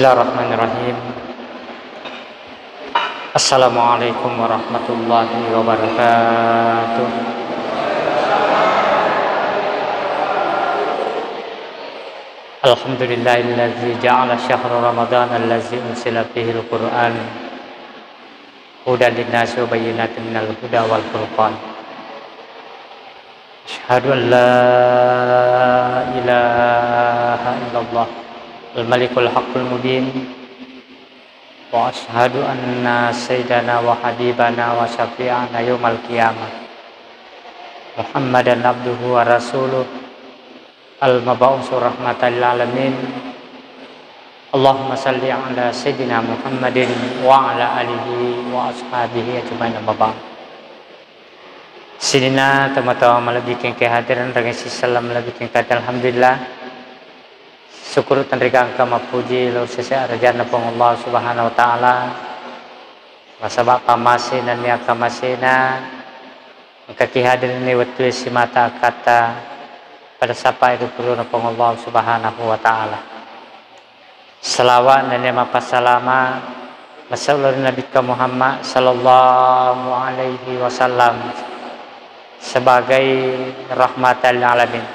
Bismillahirrahmanirrahim. Assalamualaikum warahmatullahi wabarakatuh. Alhamdulillahilladzi ja'ala syahra ramadhan allazi unzila fihi al-Qur'an hudan lin-nasi wa bayyinatin minal huda wal furqan. Asyhadu an la ilaha illallah al-malikul haqqul mubin wa asyhadu anna sayyidana wa habibana wa syafi'ana yaumal qiyamah Muhammadan abduhu wa rasuluh al-mab'utsur rahmatan lil alamin. Allahumma salli ala sayyidina Muhammadin wa ala alihi wa ashabihi ajmain. Sidina teman-teman lebihkan kehadiran dengan salam lebihkan kata alhamdulillah. Syukur tandrika angka mapuji lalu sesa rajana pong Allah subhanahu wa ta'ala masabak pamasina niya kamasina angka kihadirin ni waktu si mata kata pada sapa itu perlu na pong Allah subhanahu wa ta'ala. Salawat dan niya mapasalama masaulur Nabi Muhammad sallallahu alaihi wasallam sebagai rahmatan lil alamin.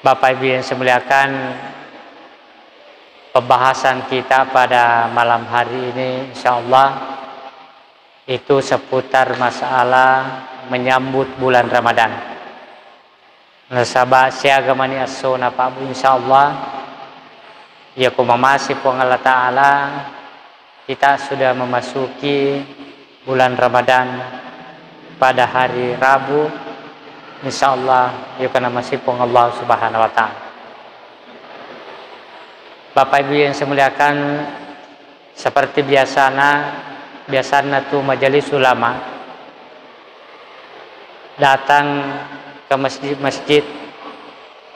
Bapak Ibu yang saya muliakan, pembahasan kita pada malam hari ini insyaallah itu seputar masalah menyambut bulan Ramadan. Nasabah siagama ni asona Pak Bu insyaallah ya kumamasi po Allah Ta'ala kita sudah memasuki bulan Ramadan pada hari Rabu insyaallah ya karena masih pun Allah subhanahu wa ta'ala. Bapak Ibu yang saya muliakan, seperti biasanya tuh majelis ulama datang ke masjid-masjid.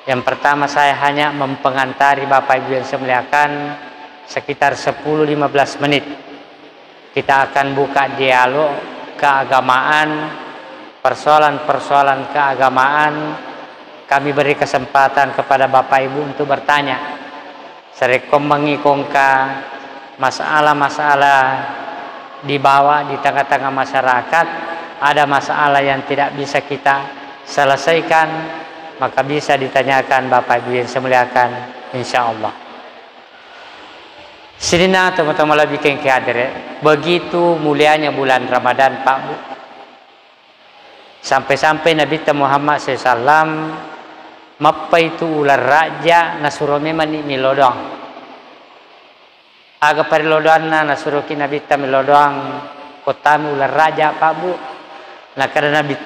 Yang pertama saya hanya mempengantari Bapak Ibu yang saya muliakan sekitar 10-15 menit. Kita akan buka dialog keagamaan, persoalan-persoalan keagamaan. Kami beri kesempatan kepada Bapak Ibu untuk bertanya. Serekom mengikongka masalah-masalah dibawa di tengah-tengah masyarakat. Ada masalah yang tidak bisa kita selesaikan, maka bisa ditanyakan Bapak Ibu yang saya muliakan insyaallah. Sidina teman-teman lebih kengkihadir. Begitu mulianya bulan Ramadan Pak Bu. Sampai-sampai Nabi Muhammad SAW mappa itu ular raja nasurome mani milodong. Aga parilodong na nasuroki Nabi milodong kotami ular raja Pak Bu. Nah karena Nabi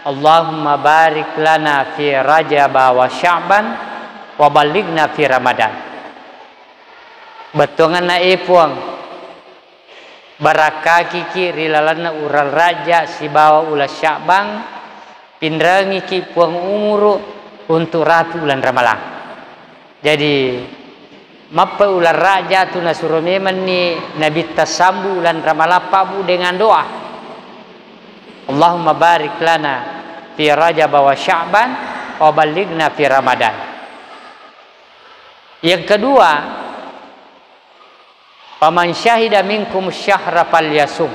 Allahumma barik lana fi Rajab wa Sya'ban wa balighna fi Ramadan. Betongan na ipuang baraka kiki rilalana ural raja si bawa ulah Sya'ban pindrangi ki puang umuru untuk ratu bulan Ramalan. Jadi mapa ular raja tu nasurumeman ni Nabi tasambu bulan Ramalan pabu dengan doa Allahumma barik lana fi Rajab wa Sya'ban wa balighna fi Ramadan. Yang kedua, paman syahida minkum syahra falyasum.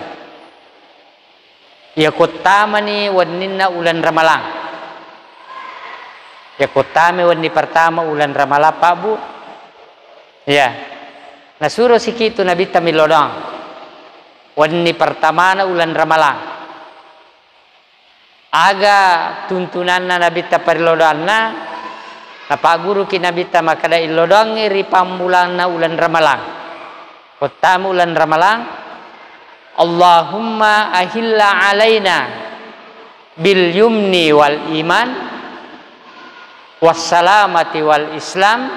Ya kutamani waninna ulan Ramalan. Ya kutami wani pertama ulan Ramalan Pak Bu. Ya. Nasuro sikitu Nabi tamilodong. Wani pertama na ulan Ramalan. Aga tuntunanna Nabi taparilodongna. Napa guru ki Nabi tamakada ilodongi ripambulanna ulan Ramalan. Pertama bulan Ramalan, Allahumma ahilla alaina bil yumni wal iman wassalamati wal islam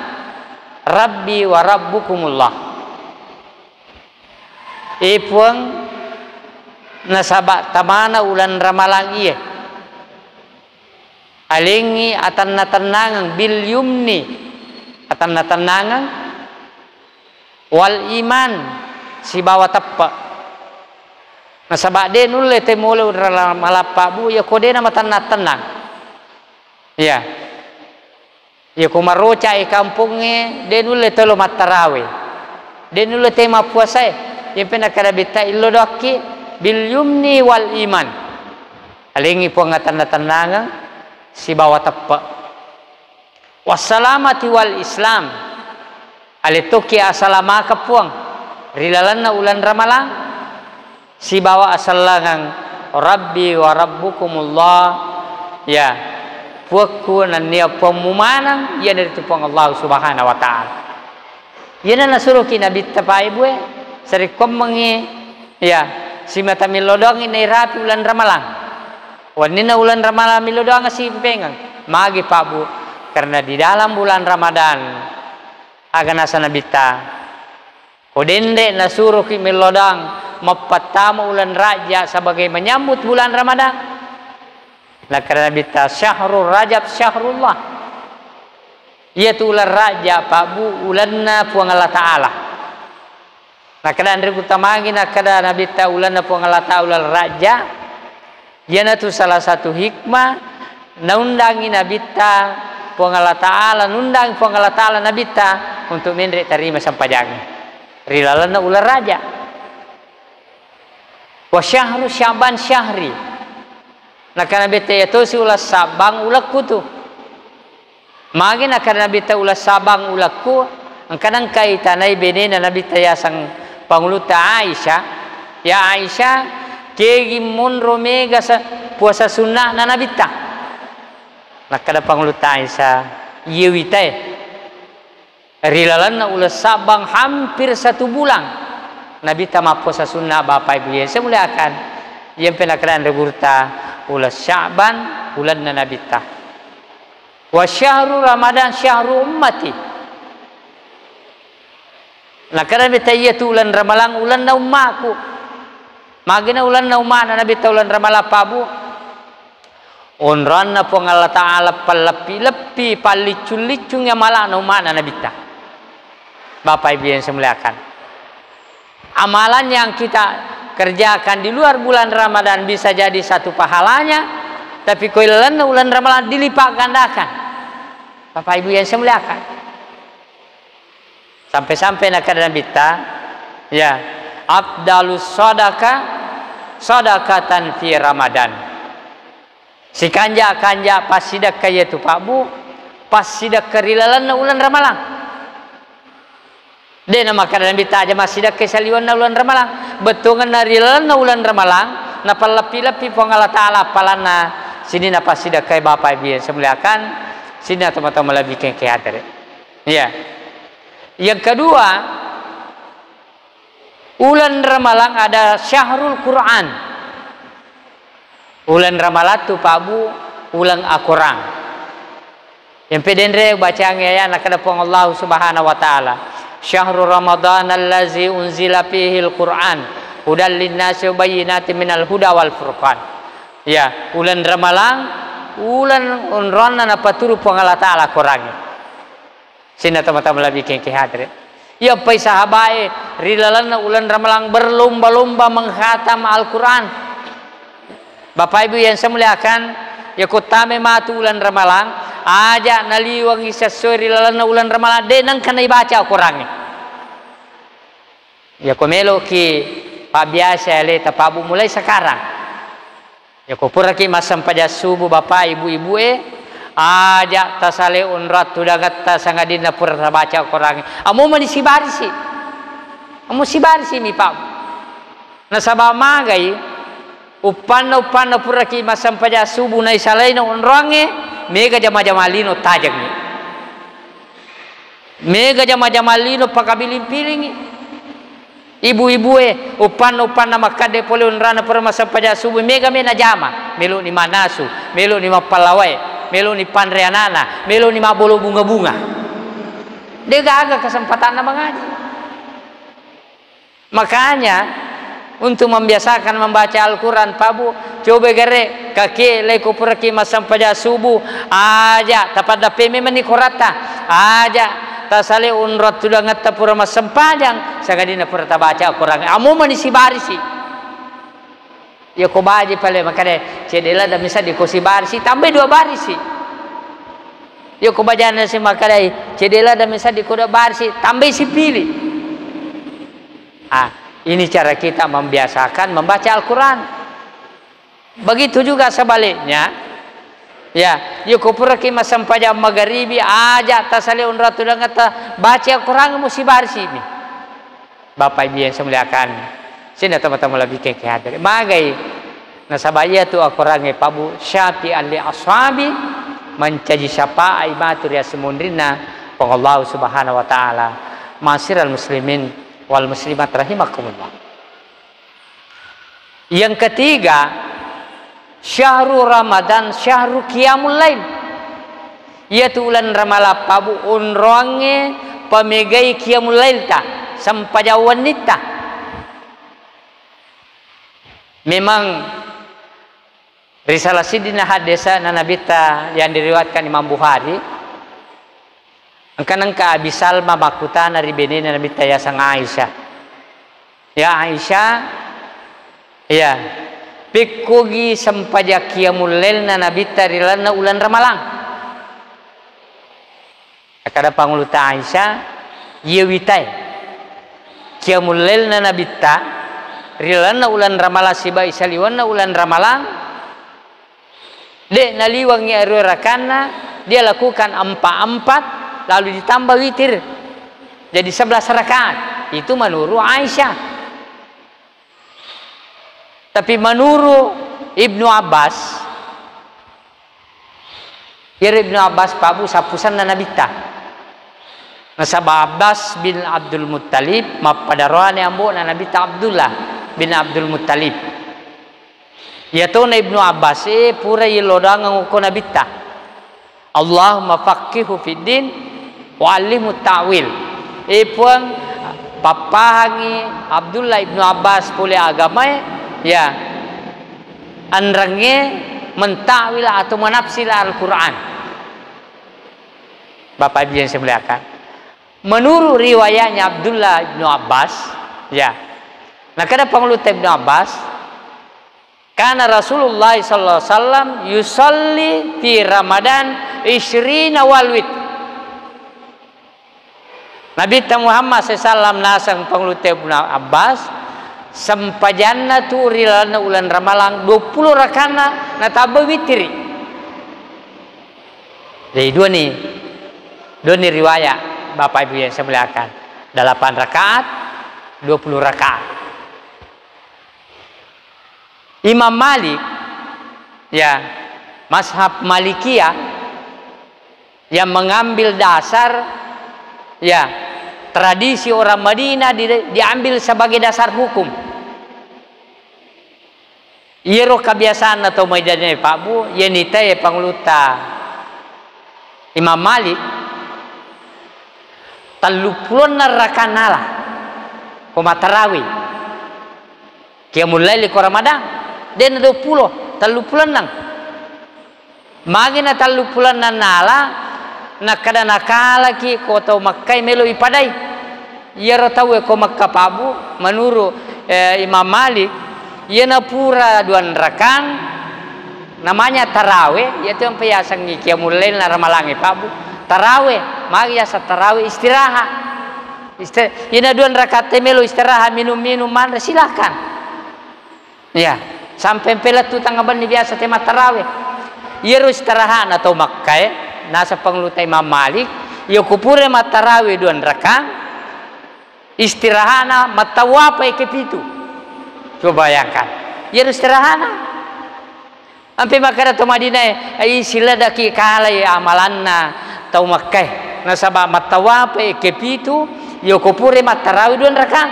rabbi wa rabbukumullah. Ipuang nasabak tamana ulan Ramalan iya alingi atan natanangang bil yumni atan natanangang wal iman si bawa tepa nasabak de nulle temule udra malapabu ya kode nama tanah tenang ya Ya kumaroca kampungnya den ule tolo matarawe den ule tema puasa yang pernah kada beta illo doki bil yumni wal iman alingi pengatan tananga si bawa tepa wassalamati wal islam alitoki asalama kapuang rilalanna ulan ramalang si bawa asalangang rabbi wa rabbukumullah ya puakku nan nia pemumanang ya dari tupang Allah subhanahu wa ta'ala ya na nasuruh ki nabi tapai bue sari komengi ya si mata milodong ini rapi ulan ramalang wanina ulan ramalang milodong si pengang magi pak bu karena di dalam bulan Ramadan agan asa nabi ta kodende nasuruh ki milodong mapatamu ulan raja sebagai menyambut bulan Ramadan. Nah karena bita syahrul rajab syahrullah yaitu ulan raja pak bu ulanna puang Allah ta'ala. Nah kada andre utamagi nak kada nabi ta ulanna puang Allah ta'ala ulan raja yana tu salah satu hikmah naundangi nabi ta puang Allah ta'ala nundang puang Allah ta'ala nabi ta untuk mendrik terima sampajang rilalana ulan raja wa syahru syaban syahri. Nah karena beta itu si ulas sabang ulakku tu magi nak karena beta ulas sabang ulakku angkadang kaitanai benena nabi ta sang panguluta Aisyah ya Aisyah kegi monro mega puasa sunnah na nabi ta nak kada panguluta Aisyah yewita rilalan na ulas sabang hampir 1 bulan nabi ta ma puasa sunnah bapak ibu ya semuliakan yang pernah keran regurta ulas Sya'ban bulan nabi ta wa syahru Ramadan syahru ummati. Nah karena beta iya tu ulan ramalang ulan na ummaku magina ulan na umana nabi ta ulan ramala pabu onran na pong Allah ta'ala palapi-lapi palicul-licung yang malah na umana nabi ta bapak ibu yang semuliakan amalan yang kita kerjakan di luar bulan Ramadan bisa jadi satu pahalanya tapi koilan ulan Ramadan dilipat gandakan bapak ibu yang saya muliakan sampai-sampai nak ada bita ya afdalus sadaqatan fi Ramadan si kanja pas sidak kaya tu pak bu pas sidak kerilalan ulan Ramadan dia nama kadang bita aja masih dak kesaliwan na ulan ramalang betungan narilan na ulan ramalang na palapi-lapi pong Allah ta'ala palana sini na pasti dak kay bapak ibu semuliakan sini teman-teman lebih kaya ya yang kedua ulan ramalang ada syahrul Quran ulan ramalan tu pak bu ulang Al-Quran yang pedendre baca ya nak ada pong Allah subhanahu wa ta'ala syahrul Ramadan allazi unzila fihi al-Quran hudal linnasi wa bayyinatin minal huda wal furqan ya ulan ramalang ulan unrana na paturu pong Allah ta'ala Quran sina teman-teman lebih ke hadir ya pai sahabai rilalan ulan ramalang berlomba-lomba menghatam Al-Quran bapak ibu yang saya muliakan ya kutame matu ulan ramalang aja naliwang isa sori lalana ulan ramalan denang kana ibaca Al-Quran ya komelo ki pabiasa le tapabu mulai sekarang ya ko pura ki masam pada subuh bapak ibu-ibu aja tasale unrat tudagat sangadina pura baca Al-Quran amu mani sibarisi amu sibarisi mi pak nasaba magai upanna pura ki masam pada subuh na isalaina unrange mega jama-jamalino tajangnya mega jama-jamalino pakabiling-piling ibu-ibu upan nama kade pole unrana per masa pada subuh mega mena jama melu ni manasu melu ni mapalawai melu ni panreanana melu ni mabolo bunga-bunga dia gagal kesempatan na mengaji makanya untuk membiasakan membaca Al-Quran pabu coba gere kaki leko perki masam pada subuh aja tapada peme meni korata aja tasale unrat sudah ngata pura masam padang sagadina pura baca Al-Quran amu meni sibarisi ya ko baji pale makade cedela da misa di ko sibarisi tambah 2 barisi Dia kebajaran si makadai cedela dan misal di kuda barsi tambah si pilih. Ini cara kita membiasakan membaca Al-Quran. Begitu juga sebaliknya. Ya, yukupura kima sampaja magharibi aja tasali unratu dengan baca Al-Quran mesti barsi ini. Bapak Ibu yang saya muliakan, sini teman-teman lebih kehadir. Magai nasabaya tu Al-Quran pabu syafi ali ashabi mencaji syapa aimatur ya semundrina pengallahu subhanahu wa ta'ala masiral muslimin wal muslimat rahimakumullah. Yang ketiga, syahrul Ramadan syahrul qiyamul lail, yaitu bulan Ramadan pabu unronge pamegai qiyamul lail ta sampaja wanita. Memang risalah sidina hadesa nanabita yang diriwayatkan Imam Bukhari angka Abi Salma makutana ribeni nabita ya sang Aisyah. Ya Aisyah, ya pikugi sampaja qiyamul lail nabita rilana ulan Ramalang. Akada panguluta Aisyah ye witai qiyamul lail nabita rilana ulan Ramalang siba isaliwana ulan Ramalang. Dek naliwangi rakana dia lakukan 4 lalu ditambah witir jadi 11 rakaat. Itu menurut Aisyah. Tapi menurut Ibnu Abbas, ya Ibnu Abbas pabu sapusan nabita. Nasabah Abbas bin Abdul Muttalib mapadaroane ambo nabita Abdullah bin Abdul Muttalib. Ya to na Ibnu Abbas pura yilodang ko nabita. Allahumma faqihu fid din wa 'allimhu ta'wil. Puang papahangi Abdullah Ibnu Abbas pule agama ya anrange mentakwil atau menafsir Al-Qur'an. Bapak Ibu yang saya muliakan, menurut riwayatnya Abdullah Ibnu Abbas ya, nah kada pangulut Ibnu Abbas karena Rasulullah sallallahu alaihi wasallam yusalli fi Ramadan 20 walwit. Nabi Muhammad SAW nasang pangulut Ibnu Abbas sampajanna tu rilana ulan Ramalang 20 rakana nataba witri. Jadi dua nih riwayat Bapak Ibu yang saya muliakan. 8 rakaat 20 rakaat. Imam Malik ya mazhab Malikiyah yang mengambil dasar ya tradisi orang Madinah diambil sebagai dasar hukum. Iro kebiasaan atau medannya Pak Bu yenita ya pangluta Imam Malik talupulon rakanala koma tarawih qiyamul lail ko Ramadan den 20 talupulan nang magina talupulan nala nakada nakala ki ko tau makkai melo ipadai yero tau ko makka pabu menurut Imam Malik yana pura 2 rakan namanya tarawih yaitu yang payasang ni qiyamul lail na Ramalangi pabu tarawih magya sa tarawih istirahat yana 2 rakaat melo istirahat minum man silakan ya sampai pelat tu tanggapan ni biasa tema tarawih yero istirahat atau makkai nasa pangluta Imam Malik yo kupure matarawi 2 rakaat istirahana matawapa kepitu. Coba bayangkan ya istirahana ampe makara to Madinah ai sila daki kalai amalanna tau Makkah nasaba matawapa kepitu yo kupure matarawi 2 rakaat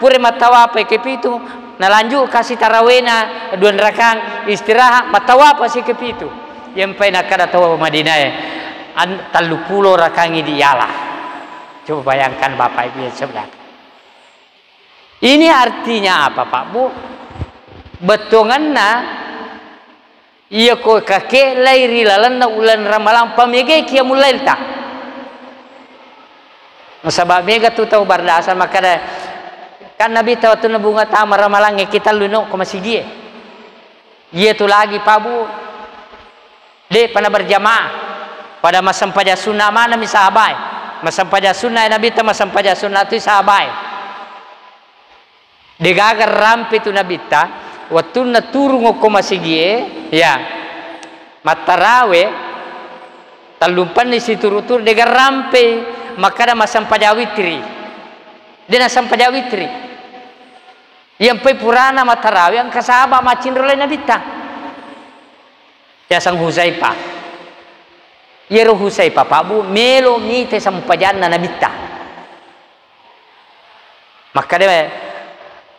pure matawapa kepitu nalanjut kasih tarawihna 2 rakaat istirahat matawapa si kepitu yang pernah kada tahu Madinah talupulo rakangi dialah. Coba bayangkan Bapak Ibu yang sebelah. Ini artinya apa Pak Bu? Betonganna iya ko kake lairi lalanna ulan Ramalang pamege qiyamul lail ta. Masabab mega tu tahu bardasar maka kan Nabi tahu tu bunga tamar Ramalang kita luno ko masigi. Iya tu lagi Pak Bu. De pana berjamaah pada masam paja sunnah mana misahabai masam paja sunnah nabi ta masam paja sunnah tu sahabai degagar rampe tu nabi ta waktu na turun ko masigie ya matarawe talumpan ni siturutur degar rampe maka masam paja witri dia masam paja witri yang pe purana matarawe ang kasaba macin role nabi ta ya sang Huzaifa yero Huzaifa pabu melo mite sampajan na nabi ta maka dia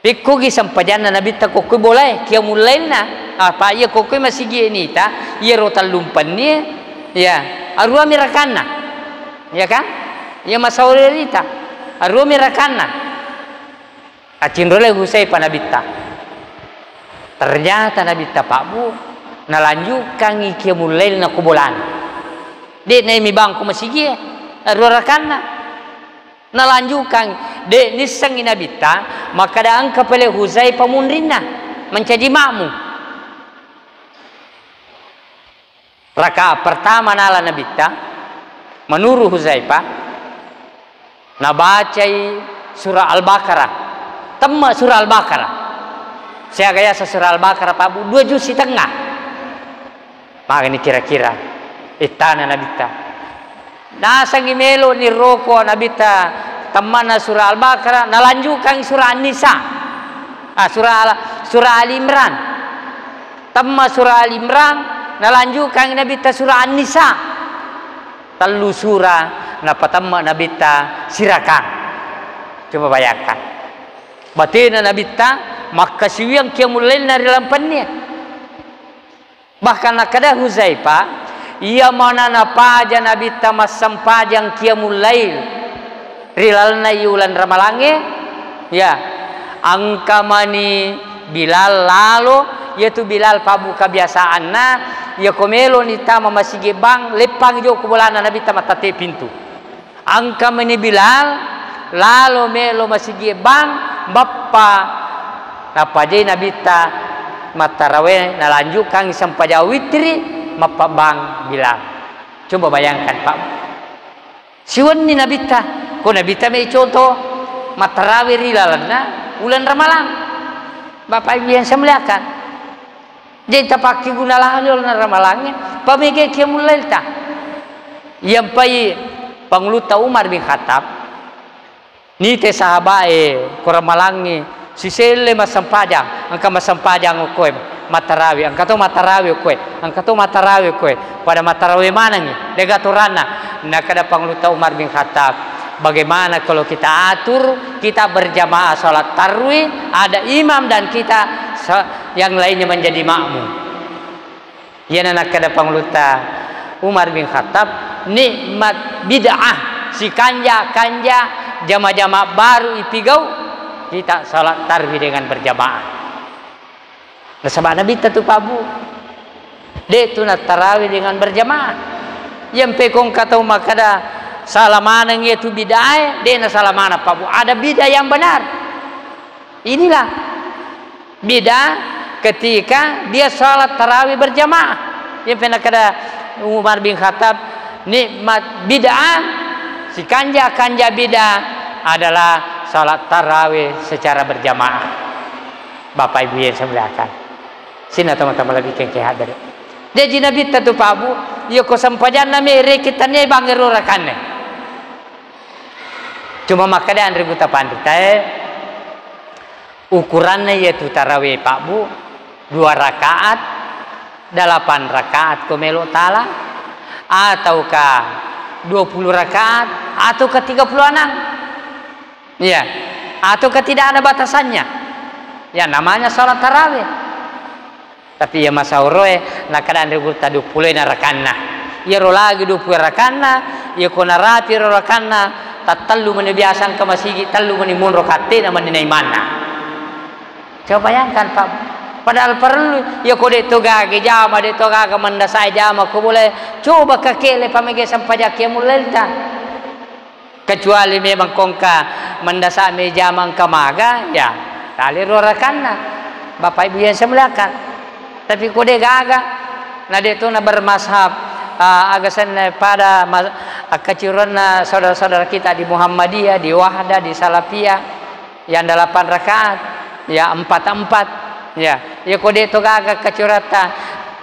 pikku gi sampajan na nabi ta ko boleh kia mulai na apa ya ko masih gini ta yero talumpan ni ya arua mirakana ya kan ya masaurita arua mirakana acin role Huzaifa nabi ta ternyata nabi ta pabu nalanjutkan iki mulai na kubulan de ne mi bang ko masigi rurakanna nalanjutkan de nisang inabita maka da angka pele Huzaifa munrinna menjadi makmum rakaat pertama nala nabita menurut Huzaifa nabacai surah Al-Baqarah temma surah Al-Baqarah saya gaya surah Al-Baqarah pabu 2 juz setengah. Maka ini kira-kira itana nabita nasang imelo ni roko nabita tamana surah Al-Baqarah nalanjutkan surah An-Nisa surah Ali Imran tamma surah Ali Imran nalanjutkan nabita surah An-Nisa telu surah napatamma nabita sirakan coba bayangkan batina nabita maka siwang kiamulail na rilampannya bahkan nakada Huzaifa ia mana napaja nabi tamasam pajang qiyamul lail rilalna yulan ramalange ya angkamani Bilal lalu yaitu Bilal pabu kebiasaanna ya komelo ni tama masige bang lepang jo kubulana nabi tamatate pintu angkamani Bilal lalu melo masige bang bappa napaje nabi ta matarawe nalanjutkan sampai jauh witri mapabang Bilal coba bayangkan Pak siwan ni nabita ko nabita may contoh matarawe rilalana ulan ramalang bapak ibu yang saya muliakan jadi tapaki gunalah ulan ramalangnya pamege kia mulai ta yang pai pangluta Umar bin Khattab ni te sahabae ko ramalangi si sele masampajang angka masampajang koe matarawi angka to matarawi koe pada matarawi mana ni degaturana nakada pangluta Umar bin Khattab bagaimana kalau kita atur kita berjamaah salat tarawih ada imam dan kita yang lainnya menjadi makmum ya nakada pangluta Umar bin Khattab nikmat bid'ah si kanja jama-jama baru ipigau kita salat tarawih dengan berjamaah. Nah, sama Nabi tu pabu. De tu nak tarawih dengan berjamaah. Yang pekong kata makada salamana itu bid'ah, de na salamana pabu. Ada bid'ah yang benar. Inilah bid'ah ketika dia salat tarawih berjamaah. Yang pernah kata Umar bin Khattab nikmat bid'ah si kanja bid'ah adalah salat tarawih secara berjamaah. Bapak ibu yang saya muliakan sini teman-teman lebih ke hadir jadi nabi tatu pabu yo ko sampajan nami rekitannya bangero rakanne cuma maka dia andre buta pandita ukurannya yaitu tarawih pabu 2 rakaat 8 rakaat komelo tala ataukah 20 rakaat ataukah 36 ya, atau tidak ada batasannya. Ya namanya salat tarawih. Tapi ya masa uroe nakadaan ribu tadu pulai narakanna. Ya ro lagi 20 rakanna, ya kona rapi ro rakanna, tatalu meni biasan ke masigi talu meni mun rokate na meni mana. Coba bayangkan Pak. Padahal perlu ya kode togage jama de togaga mandasai jama ko boleh coba kakele pamege sampai qiyamul lail ta. Kecuali memang kongka mendasak meja mangkamaga ya tali rorakanna Bapak ibu yang saya muliakan tapi kode gaga nah dia tu na bermashab agasan pada kecurangan saudara-saudara kita di Muhammadiyah, di Wahdah, di Salafiyah yang 8 rakaat, ya 4 ya kode itu agak kecurata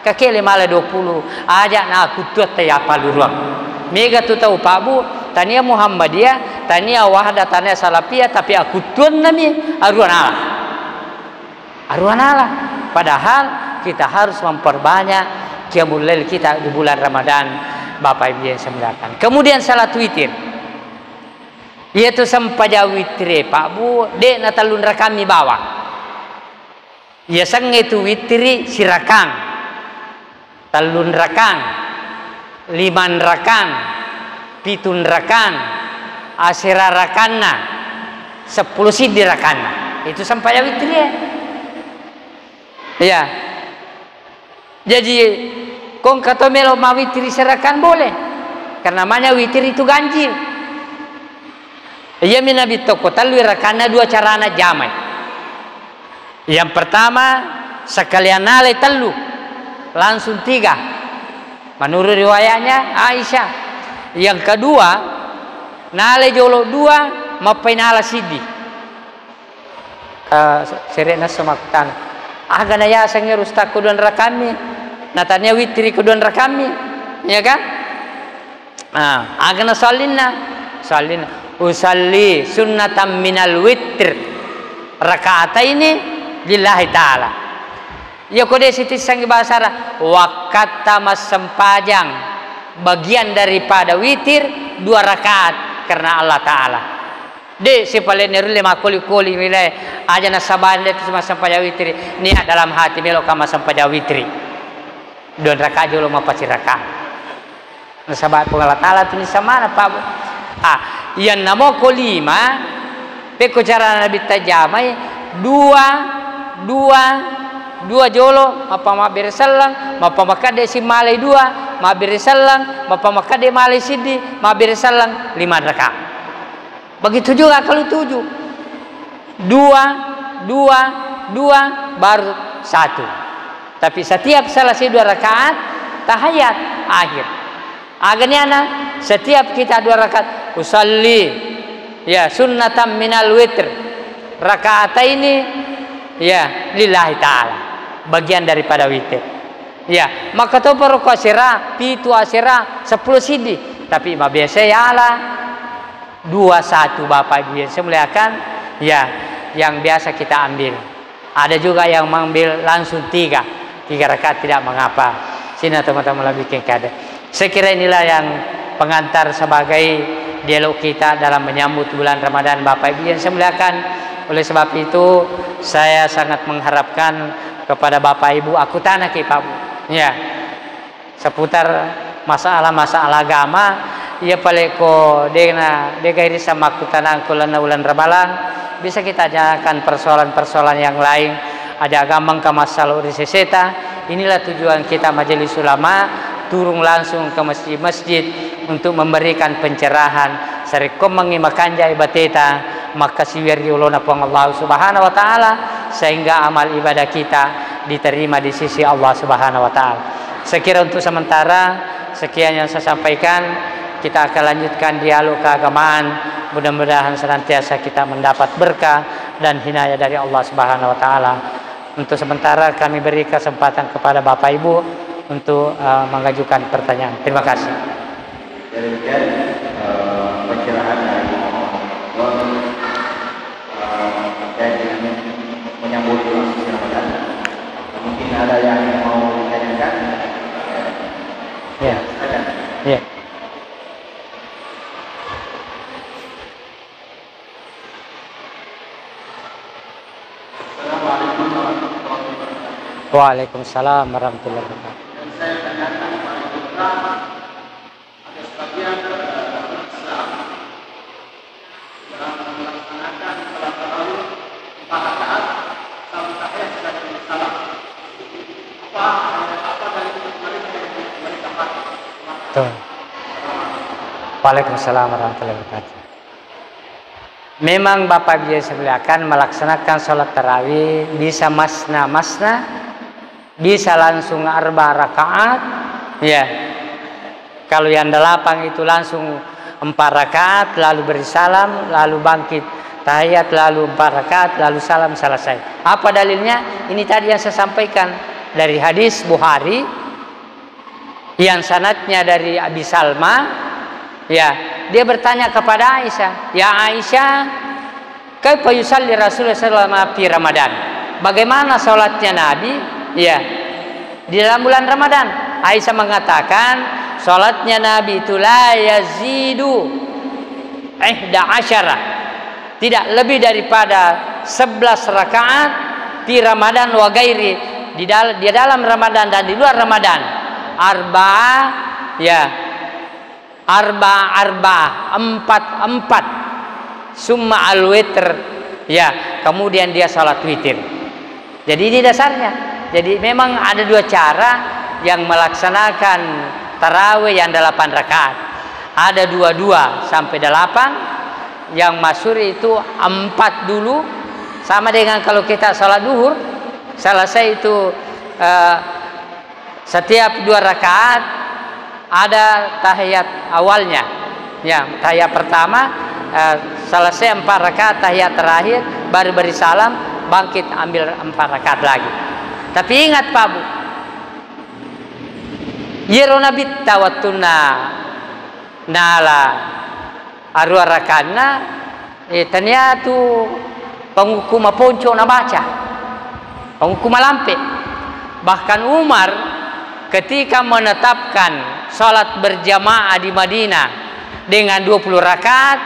kakele malah 20 aja na aku tuh ya paluruang mega tu tahu Pak Bu tania Muhammadiyah, tania Wahdah, tania Salafiyah, tapi aku tuh nami aruan Allah. Padahal kita harus memperbanyak qiyamul lail kita di bulan Ramadan, Bapak Ibu yang saya muliakan. Kemudian salat witir, yaitu sampaja witir Pak Bu dek natalun rakami bawah. Ya sang itu witri sirakang, talun rakang, 5 rakang, 7 rakang, asira rakanna, 10 sidi rakanna. Itu sampaja witri ya. Jadi kong kata melo ma witri serakan boleh, karena namanya witri itu ganjil. Iya minabi toko talwi rakana 2 carana jamai. Yang pertama sekalian nale telu langsung 3 menurut riwayatnya Aisyah. Yang kedua nale jolo 2 mapai nala sidi serena semakutan agana ya sangnya rustak kuduan rakami natanya witri kuduan rakami ya kan. Agana salina usalli sunnatam minal witr rakaat ini lillahi ta'ala. Ya kode siti sangi bahasa wakata mas sempajang bagian daripada witir 2 rakaat karena Allah Ta'ala. De si palener lima koli nilai aja nasaban itu sama sempajang witri niat dalam hati melo kama sempajang witri 2 rakaat jolo mapasi rakaat nasabat Allah Ta'ala itu sama mana Pak Bu. Yang namo kolima peko cara nabi tajamai 2 jolo apa mabir salang apa makade si malai 2 mabir salang apa makade malai sidi mabir salang 5 rakaat. Begitu juga kalau 7 2 baru 1, tapi setiap selesai 2 rakaat tahiyat akhir agaknya setiap kita 2 rakaat usalli ya sunnatam minal witr rakaat ini ya lillahi ta'ala bagian daripada witir ya. Maka to baru kasira pitu asira 10 sidi tapi biasa ya Allah 2-1 Bapak Ibu yang saya muliakan ya, yang biasa kita ambil. Ada juga yang mengambil langsung 3 rakaat tidak mengapa. Sini teman-teman lebih keadaan. Saya kira inilah yang pengantar sebagai dialog kita dalam menyambut bulan Ramadan Bapak Ibu yang saya muliakan. Oleh sebab itu saya sangat mengharapkan kepada Bapak Ibu aku tanah ke Pak Bu ya seputar masalah-masalah agama ya paleko dega iri sama aku tanah kulana ulan Ramadan bisa kita ajarkan persoalan-persoalan yang lain ada agama ke masalah uriseseta. Inilah tujuan kita majelis ulama turun langsung ke masjid-masjid untuk memberikan pencerahan sarekom mengimakan jai bateta maka siwir ulona pang Allah Subhanahu wa taala sehingga amal ibadah kita diterima di sisi Allah Subhanahu wa taala. Sekira untuk sementara sekian yang saya sampaikan, kita akan lanjutkan dialog keagamaan. Mudah-mudahan senantiasa kita mendapat berkah dan hidayah dari Allah Subhanahu wa taala. Untuk sementara kami beri kesempatan kepada Bapak Ibu untuk mengajukan pertanyaan. Terima kasih. Demikian pencerahan dari menyambut bulan suci Ramadan. Mungkin ada yang mau ditanyakan? Ya. Ya. Waalaikumsalam warahmatullahi wabarakatuh. Saya tanyakan kepada putra ada sebagian Islam dalam melaksanakan salat tarawih 4 rakaat sampai tahiyat sebagai salam. Apa dari mereka pakai? Waalaikumsalam warahmatullahi wabarakatuh. Memang Bapak biasa akan melaksanakan sholat tarawih bisa masna, bisa langsung 4 rakaat, ya. Kalau yang 8 itu langsung 4 rakaat, lalu beri salam, lalu bangkit tahiyat, lalu 4 rakaat, lalu salam, selesai. Apa dalilnya? Ini tadi yang saya sampaikan dari hadis Bukhari yang sanadnya dari Abi Salma. Ya, dia bertanya kepada Aisyah, "Ya Aisyah, kaifa yusalli Rasulullah sallallahu alaihi wasallam fi Ramadan?" Bagaimana salatnya Nabi ya di dalam bulan Ramadan? Aisyah mengatakan, salatnya Nabi itu la yazidu 11, tidak lebih daripada 11 rakaat di Ramadan wa gairi, di dalam Ramadan dan di luar Ramadan. Empat summa al-witr, ya, kemudian dia salat witir. Jadi ini dasarnya. Jadi memang ada 2 cara yang melaksanakan tarawih yang 8 rakaat. Ada 22 sampai 8. Yang masyhur itu 4 dulu, sama dengan kalau kita salat duhur, selesai itu setiap 2 rakaat ada tahiyat awalnya. Ya, tahiyat pertama, selesai 4 rakaat, tahiyat terakhir, baru beri salam, bangkit ambil 4 rakaat lagi. Tapi ingat Pak Bu, yerona bitta wattuna nala arua rakana ternyata penghukum ponco na baca, penghukum lampe. Bahkan Umar ketika menetapkan salat berjamaah di Madinah dengan 20 rakaat,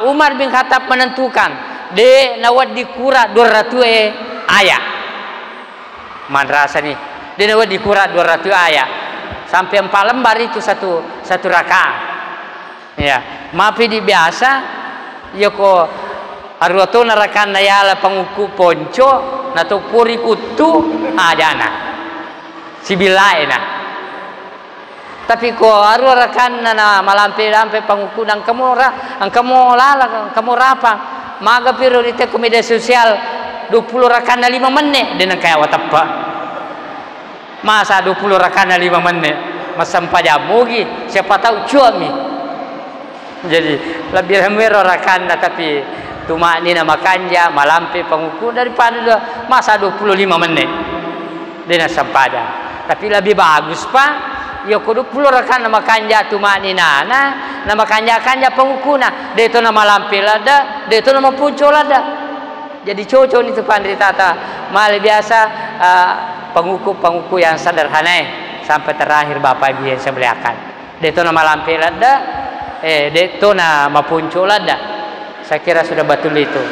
Umar bin Khattab menentukan de nawad dikura 200 ayat. Madrasah nih, de nawad dikura 200 ayat. Sampai 4 lembar itu satu rakaat. Ya, maaf di biasa yoko arwato narakan nayala penguku ponco nato puri kutu adana sibilaina. Tapi ko arwarakan na malampe penguku dan kamu rapa maga prioritas ke media sosial 20 rakan 5 menit dengan kayak watapa. Masa 20 rakan 5 menit masampa jamugi siapa tahu cuami. Jadi lebih ramai rakan tapi cuma ini nama kanja malampe pengukur daripada masa 25 menit dengan sempada. Tapi lebih bagus Pak, ya kudu 20 rakan nama kanja cuma ini nama kanja pengukuna, dia itu nama lampe lada, dia itu nama puncul lada. Jadi cocok itu pandri tata mal biasa penguku yang sederhana sampai terakhir Bapak Ibu yang saya beliakan. Dia itu nama lampe lada, itu nama puncul lada. Saya kira sudah betul itu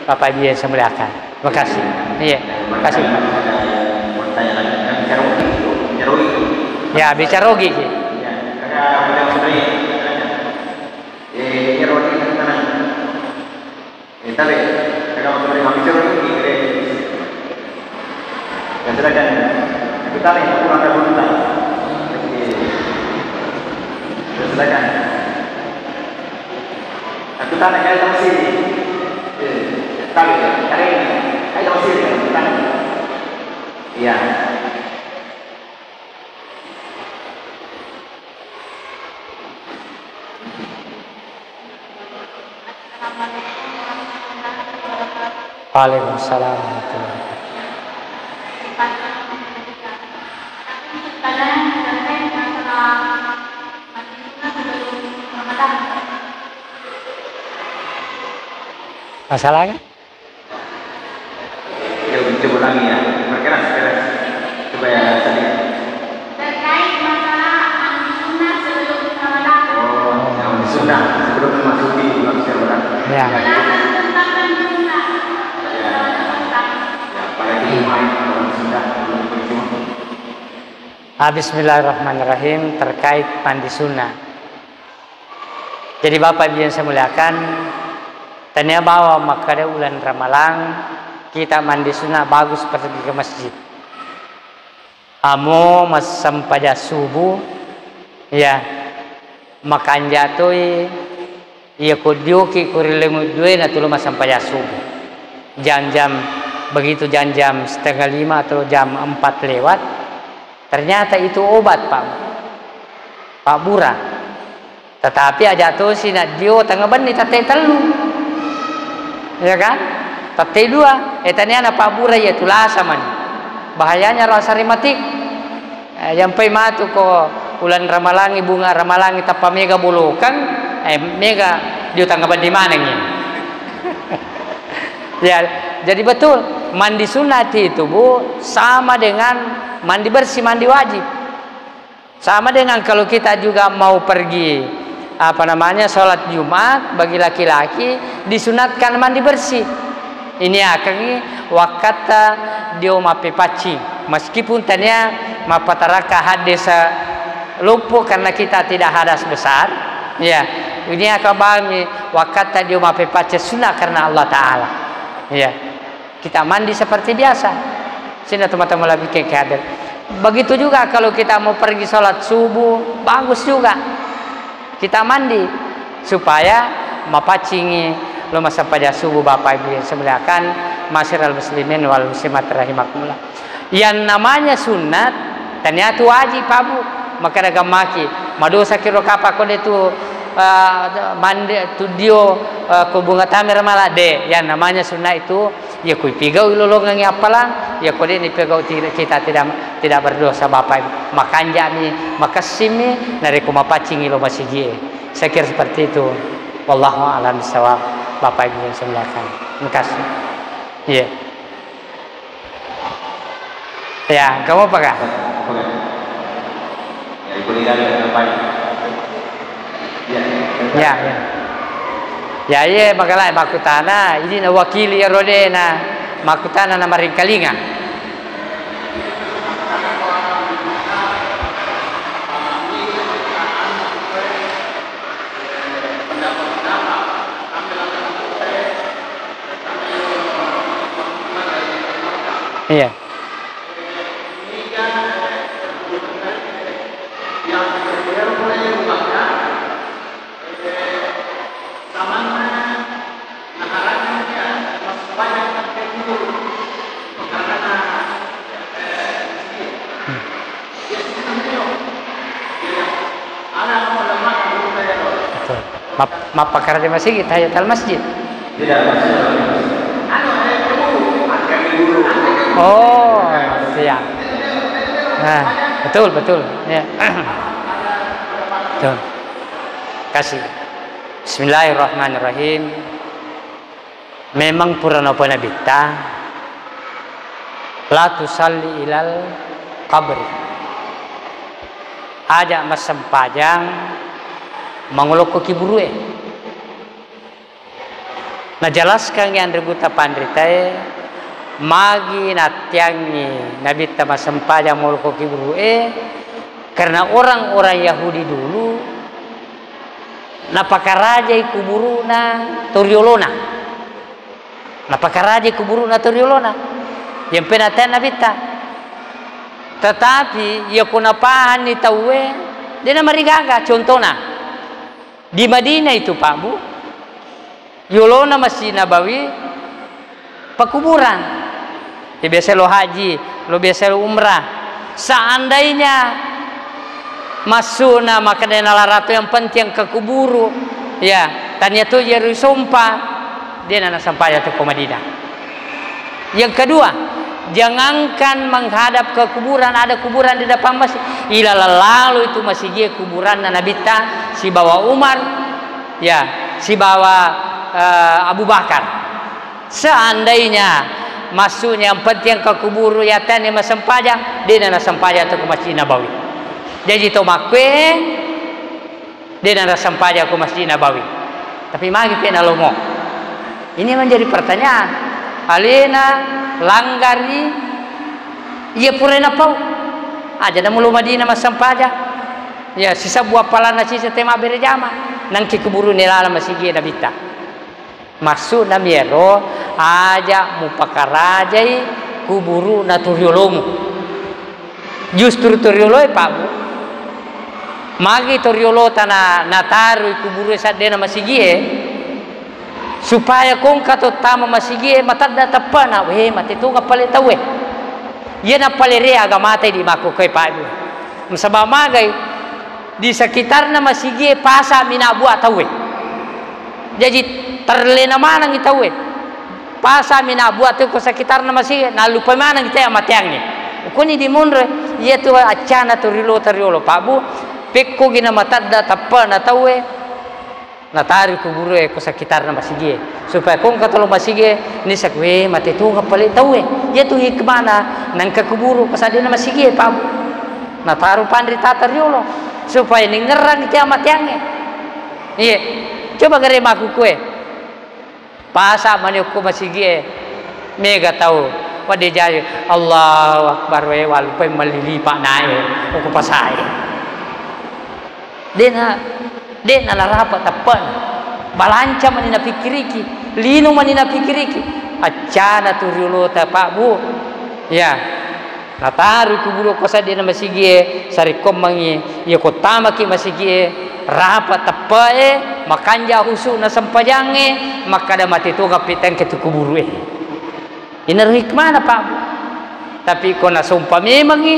Bapak Ibu yang saya muliakan. Terima kasih. Iya, terima kasih. Ya, bicara rogi. Aku tanya kayak sama sini, kali ini, kayak sama sini, tanya, iya. Waalaikumsalam warahmatullahi masalah kan? Ya, coba ulangi ya. Berkeras. Coba ya tadi. Terkait masalah mandi sunnah sebelum Ramadan. Oh, mandi sunnah sebelum memasuki bulan Ramadan. Ya. Tentang mandi sunnah. Ya, apalagi main bulan sunnah belum berjumpa. Bismillahirrahmanirrahim, terkait mandi sunnah. Jadi Bapak Ibu yang saya muliakan, tanya bahwa makanya bulan Ramalan kita mandi sunnah bagus pergi ke masjid. Amo masam pada subuh, ya makan jatuh, iya kodioki kurilemu dua na tulu masam pada subuh. Jam-jam begitu jam-jam 4:30 atau jam 4 lewat, ternyata itu obat Pak. Pak Bura. Tetapi aja tuh si Nadio tengah bani tete telu, ya kan? Tete dua, etanya anak Pak Bura ya tulah sama nih. Bahayanya rasa rematik. Yang matu ko ulan ramalangi bunga ramalangi tapa mega bulukan, mega dia tengah bani mana nih? Ya, jadi betul mandi sunat itu Bu sama dengan mandi bersih, mandi wajib. Sama dengan kalau kita juga mau pergi sholat Jumat bagi laki-laki disunatkan mandi bersih. Ini akan wakata dia mape paci meskipun tanya mapataraka hadis lupu karena kita tidak hadas besar. Ya, ini akan bagi wakata dia mape paci sunnah karena Allah Taala. Ya, kita mandi seperti biasa. Sini teman-teman lebih kehadir. Begitu juga kalau kita mau pergi sholat subuh, bagus juga kita mandi supaya mapacingi lo masa pada subuh Bapak Ibu yang semuliakan masyiral muslimin wal muslimat rahimakumullah. Yang namanya sunat ternyata wajib Abu maka dagang maki madosa kiro kapa kode itu mandi tu dio kubunga tamer malah de yang namanya sunnah itu ya kui pigau ilolongan apalang ya kode ini pegau kita tidak berdosa Bapak Ibu makanya mi makasimi nari kumapacing ilo masigi saya kira seperti itu wallahu a'lam bishawab Bapak Ibu yang semuliakan makasih iya ya kamu apa kah ya ibu lihat apa ya ya iya bagalah makutana ini na wakili ya rodena makutana na maringkalinga iya pakar di masjid tahiyatul masjid tidak oh iya nah betul ya betul kasih Bismillahirrahmanirrahim memang purana puna bitta la tusalli ilal qabri aja mas sempajang manguloko kiburue najelaskan yang rebuta pandritae magi natyangi nabi tama sempajang manguloko kiburue karena orang-orang Yahudi dulu napakarajai kuburuna toriolona napakarajai kuburuna toriolona yang penatan nabi ta tetapi ya kunapahan ni tawe dia marigaga contohna di Madinah itu Pak Bu Yolona Masjid Nabawi pekuburan ya biasa lo haji lo biasa lo umrah seandainya masuk nama kedena laratu yang penting ke kuburu ya tanya tuh jadi sumpah dia nana sampai ke Madinah. Yang kedua jangankan menghadap ke kuburan ada kuburan di depan masjid lalu itu masih dia kuburan Nabi ta si bawa Umar ya si bawa Abu Bakar seandainya masuknya yang penting ke kubur ya tanya mas sempajang dia nana sempajang ke Masjid Nabawi jadi to makwe dia nana sempajang ke Masjid Nabawi tapi magi pena lomo ini menjadi pertanyaan alena langgari ia purena pau aja dah mulu Madinah mas sempajang ya sisa buah palana sisa tema berjama nangki kuburu nilala masih dia nabita masuk namiero aja mupakarajai kuburu naturiolomu justru turioloi Pak Bu magi turiolo tanah nataru kuburu sadena masih dia supaya kong kato tama masih dia matada tapana weh mati tu ngapale tawe ye na palere aga mate di maku kai Pak Bu msaba magai di sekitarnya masih gie pasa mina buat tahu. Jadi terlena mana kita tahu. Pasa mina buat tu sekitarnya masih na lupa mana kita yang matiangnya. Kuni di munre ia tu acana tu rilo Pak Bu. Pekko gina matadda tappa na tahu. Na tarik kuburu ko sekitarnya masih gie. Supaya kong katolo masih gie ni sakwe mati tu ngapali tahu. Ia tu hikmah nang ke kuburu pasadina masih gie Pak Bu. Na taruh pandri tata riolo supaya ni ngerang kiamat yangnya. Iya, coba gere maku kue. Pasa maniku masih gie mega tahu. Wadi jaya Allahu Akbar we walupai malili pak nae aku pasai. Dena larapa tapan. Balanca manina pikiriki, lino manina pikiriki. Acana tu riolo ta Pak Bu. Ya. Nataru kuburo kosa dia masih gie sari komangi ya kota maki masih gie rapat tapae makanja husu na sampajange maka ada mati tu kapiten ke tu kuburu ina hikmah na Pak Bu. Tapi kona sumpah memangi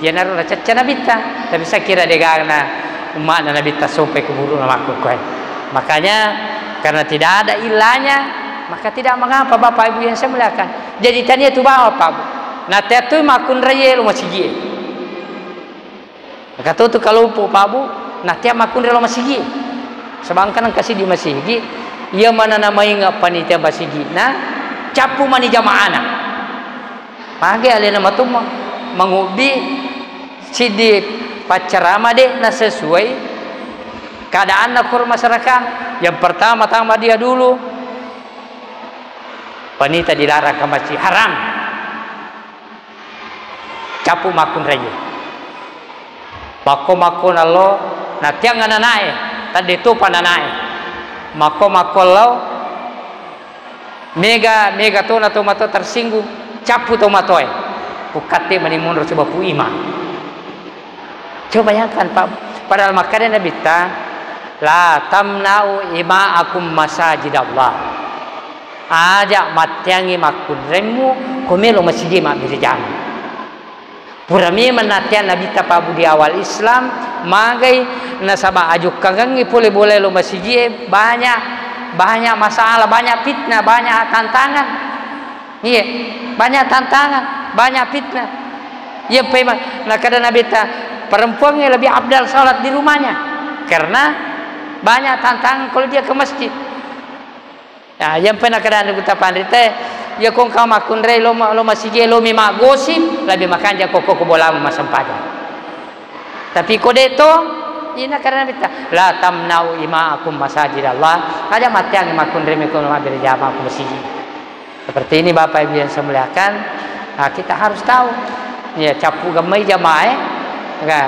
ya naru na caca nabita tapi saya kira degana umat na nabita sumpah kuburu na maku koe. Makanya karena tidak ada ilahnya maka tidak mengapa Bapak Ibu yang saya muliakan. Jadi tanya tu bawa Pak Bu. Na tetu makun raya lo masih gie. Kata tu kalau Pak Bu, na tiap makun raya lo masih gie. Sebangkan kasih di masih gie, ia mana namai ngap panitia masih gie. Nah, capu mani jamaah na. Pagi alena matu mengubi sidi pacarama deh na sesuai keadaan na kur masyarakat. Yang pertama dia dulu panitia dilarang ke masjid haram. Capu makun raya. Mako nalo na tiang ananae tadi tu pananae. Mako lo mega to na tomato tersinggung capu tomatoe. Bukati manimundur coba pu ima. Coba bayangkan Pak. Padahal makanya Nabi ta la tamna'u ima'akum masajid Allah. Ajak matiangi makun remu komelo masjid mak birjam. Purami menatian Nabi tapabu di awal Islam magai nasaba ajuk kagangi boleh lo masih banyak masalah, banyak fitnah, banyak tantangan. Iya, banyak tantangan, banyak fitnah. Iya, nah kadang Nabi ta perempuannya lebih abdal salat di rumahnya karena banyak tantangan kalau dia ke masjid. Ya, yang pernah kadang Nabi ta pandite ya kong kau makun rey lo masih gie lo mima gosip lebih makan ja koko bola masam pada. Tapi kode itu ina karena kita la tamnau ima'akum masajid Allah. Ada matiang makun rey mikun mabir jamaah aku masjid. Seperti ini Bapak Ibu yang saya muliakan. Nah, kita harus tahu ya capu gamai jamaah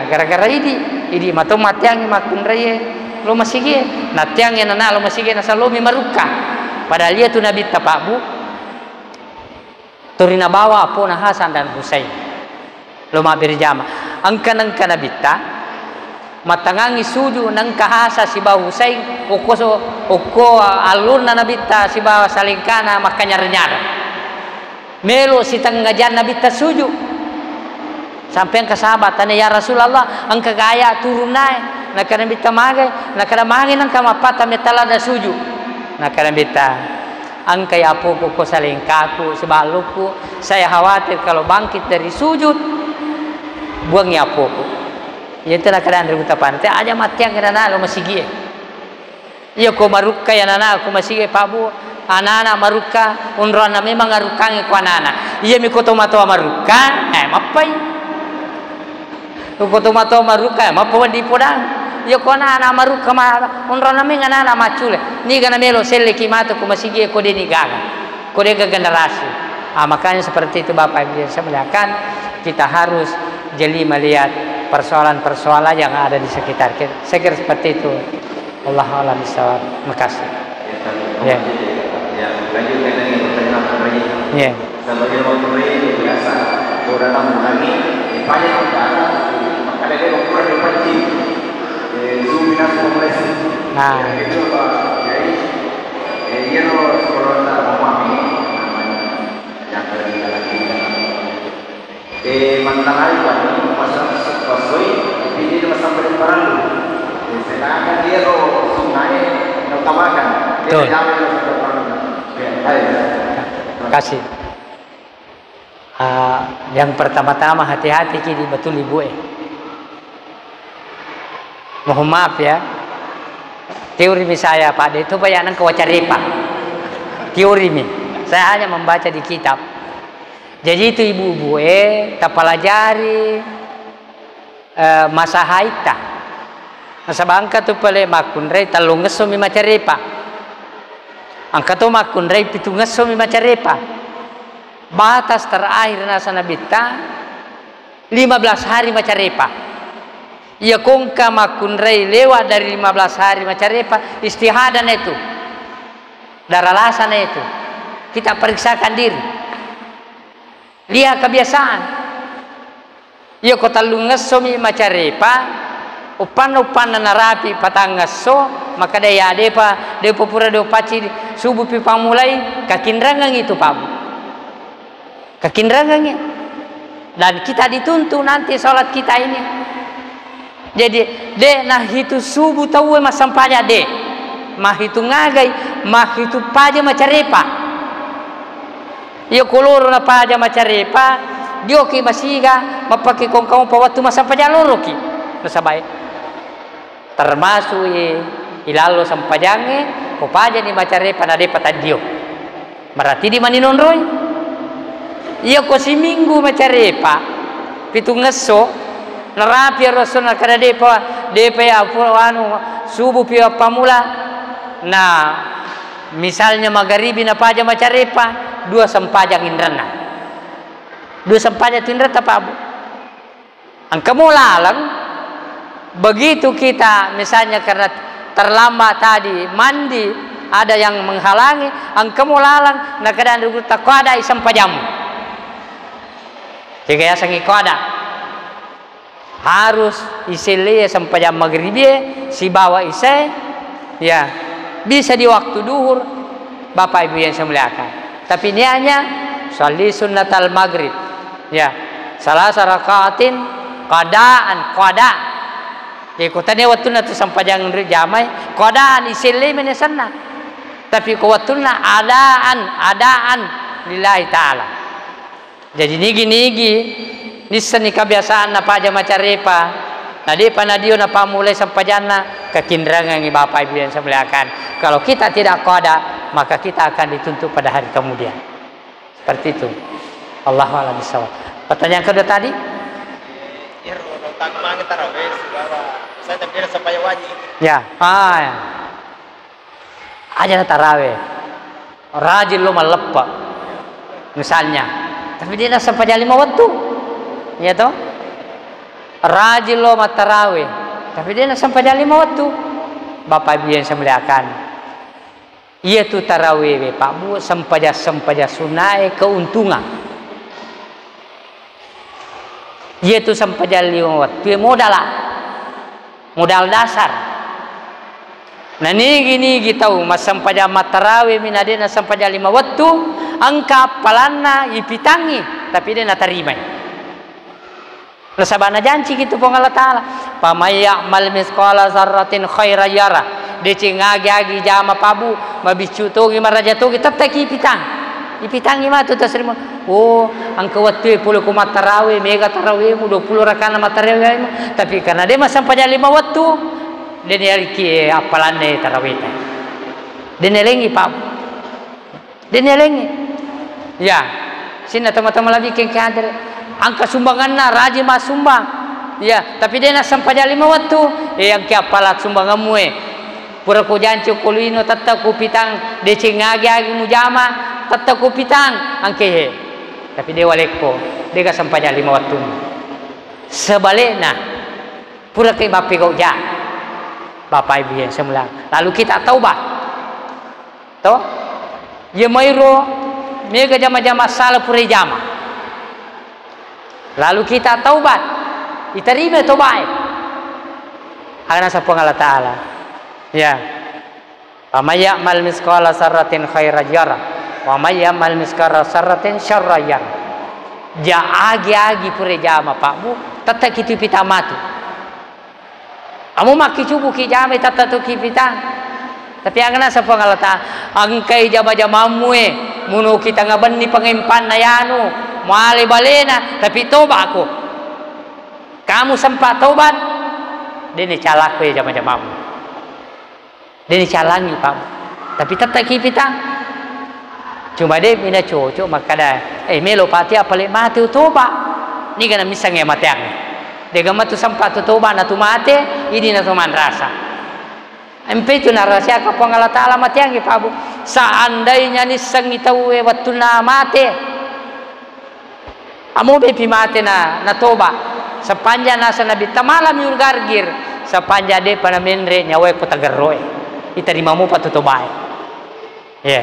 gara-gara ini matu matiang makun rey lo masih gie. Natiang yang nana lo masih gie nasa lo mimaruka. Padahal dia tu Nabi tapabu turina bawa puna Hasan dan Husain loma berjama angka nabita matangangi suju nang kahasa si bawa Husain uko alun na nabita si bawa salingkana makanya renyar melo si tanggajan nabita suju sampai ke sahabat tanya ya Rasulullah angka gaya turun naik nak nabita magai nak magai nang kamapata metala da suju nak nabita angkai apuku ko salingkaku sebaluku saya khawatir kalau bangkit dari sujud buangnya apuku ya itu nak keadaan ribu tapan teh aja matiang karena lo masih gie iya ko maruka ya nana aku masih gie Pak Bu anak maruka unrona memang ngarukangi ku anak iya mi kotomato maruka mapai kotomato maruka mapai di podang yo kona ana maru kama unrona menga ana macule ni gana melo selle kimato ku masigi ko deni gaga ko de generasi makanya seperti itu Bapak Ibu saya muliakan kita harus jeli melihat persoalan-persoalan yang ada di sekitar kita. Saya kira seperti itu. Allah a'lam bishawab. Makasih. Ya. Ya, lanjutkan lagi pertanyaan kembali. Ya. Sebagai waktu ini biasa orang tamu lagi banyak orang maka dia ukuran yang penting Zuminas Kompresi. Nah, itu Pak Kiai. Dia kalau tak memahami namanya yang lagi mantan hari Pak pasal pasoi ini dia pasal barang utamakan. Betul. Terima kasih. Yang pertama-tama hati-hati kini betul ibu mohon maaf ya, teori saya Pak De itu bayanan kewacarepa teori saya hanya membaca di kitab. Jadi itu ibu-ibu tapalajari masa haita masa bangka tu pale makunrei talung ngeso mi macarepa angka tu makunrei pitu ngeso mi macarepa batas terakhir nasa nabita 15 hari macarepa. Ia kongka makunrei lewat dari 15 hari macarepa istihadan itu daralasan itu kita periksakan diri lihat kebiasaan. Ia kota lungesomi macarepa upan narapi patang ngaso maka daya depa pura paci subuh pipa mulai kakindrangang itu Pak kakindrangannya dan kita dituntut nanti sholat kita ini. Jadi nah itu subuh tahu mas sampahnya mah itu ngagai mah itu paja macarepa. Ia koloro na paja macarepa dioki masiga mapake kongkong pa waktu mas sampahnya loroki nasabay termasuk ilalo sampajange ko paja ni macarepa na depa tadio berarti di maninonroy. Ia ko si minggu macarepa pitu ngeso narapi rasul kada depa ya anu subuh pia pamula nah misalnya magharibi na paja macarepa 2 sempajang indrana 2 sempajang indra apa angka mulalang begitu kita misalnya karena terlambat tadi mandi ada yang menghalangi angka mulalang na kada ndugu takwada isam pajamu jika ya sangi kwada harus isile sampai jam maghrib si bawa ise ya bisa di waktu duhur Bapak Ibu yang saya muliakan. Tapi ini hanya sholli sunnatal maghrib ya salah rakaatin qada di kota ni waktu na tu sampai jangan jamai qadaan isile menesana tapi ko waktu na adaan lillahi taala. Jadi nigi nisani kebiasaan na paja macarepa na depa na dio na pamulai sampajana kekindrangan ni Bapak Ibu yang saya muliakan. Kalau kita tidak qada maka kita akan dituntut pada hari kemudian seperti itu. Allahu a'lam bishawab. Pertanyaan kedua tadi ya aja tarawih rajin lo malepa misalnya tapi dia sampai jam 5 waktu ya toh rajin lo matarawih tapi dia nak sampai jam 5 waktu. Bapak Ibu yang saya muliakan ia tu tarawih Pak Bu sampai sunai keuntungan ia tu sampai jam 5 waktu modal dasar. Nah ini tahu mas sampai jam tarawih minadena sampai jam 5 waktu angka palana ipitangi tapi dia nak terima. Nasabana janji gitu pong Allah Ta'ala pamaya mal misqala zarratin khaira yara deci ngagi jama pabu mabicu togi maraja togi tetap ipitang ima tu tasrimu angka waktu 10 kumat tarawih mega tarawih 20 rakaat tarawih tapi karena dia sampai jam 5 waktu dia nyari apalannya tarawih dia nelengi pabu dia nelengi ya sini teman-teman lagi yang hadir angka sumbangan na rajin mas sumbang ya tapi dia nak sampai jam 5 waktu yang kia palat sumbangan mue pura ko janci kolino tatta ko pitang de cengagi mujama tatta ko pitang angke tapi dia waleko dia ka sampai jam 5 waktu sebaliknya pura ke bapi kau ja Bapak Ibu yang semula lalu kita taubat toh ya mairo mega jama-jama salah pura jama lalu kita taubat diterima taubat karena sapa Allah Ta'ala ya wa may ya'mal misqala sarratin khairan yara wa may ya'mal misqala sarratin syarran yara ja agi pure jama Pak Bu tata kitu pita matu amu maki cubu ki jama tata tu ki pita Tapi angna sa pangalata angkay jama-jamamu munu kita ngabenni pangimpan na yanu mali balena tapi toba ako. Kamu sempat tobat dini calak we jama-jamamu. Dini calangi Pak. Tapi tetap kita cuma deh mina cocok makada melo pati apa le mati toba. Ni kana misang ya mati ang. Dega matu sempat toba na tu mati ini na tu man rasa. Empe itu narasi ka Allah Taala mati ang Pak. Seandainya ni sangi tahu waktu na mati. Amo be pi mati na toba. Sepanjang nasa nabi tamalam yung gargir sepanjang de panamenre nyawa ko tagarroe. Itarimamu patutubai. Ya.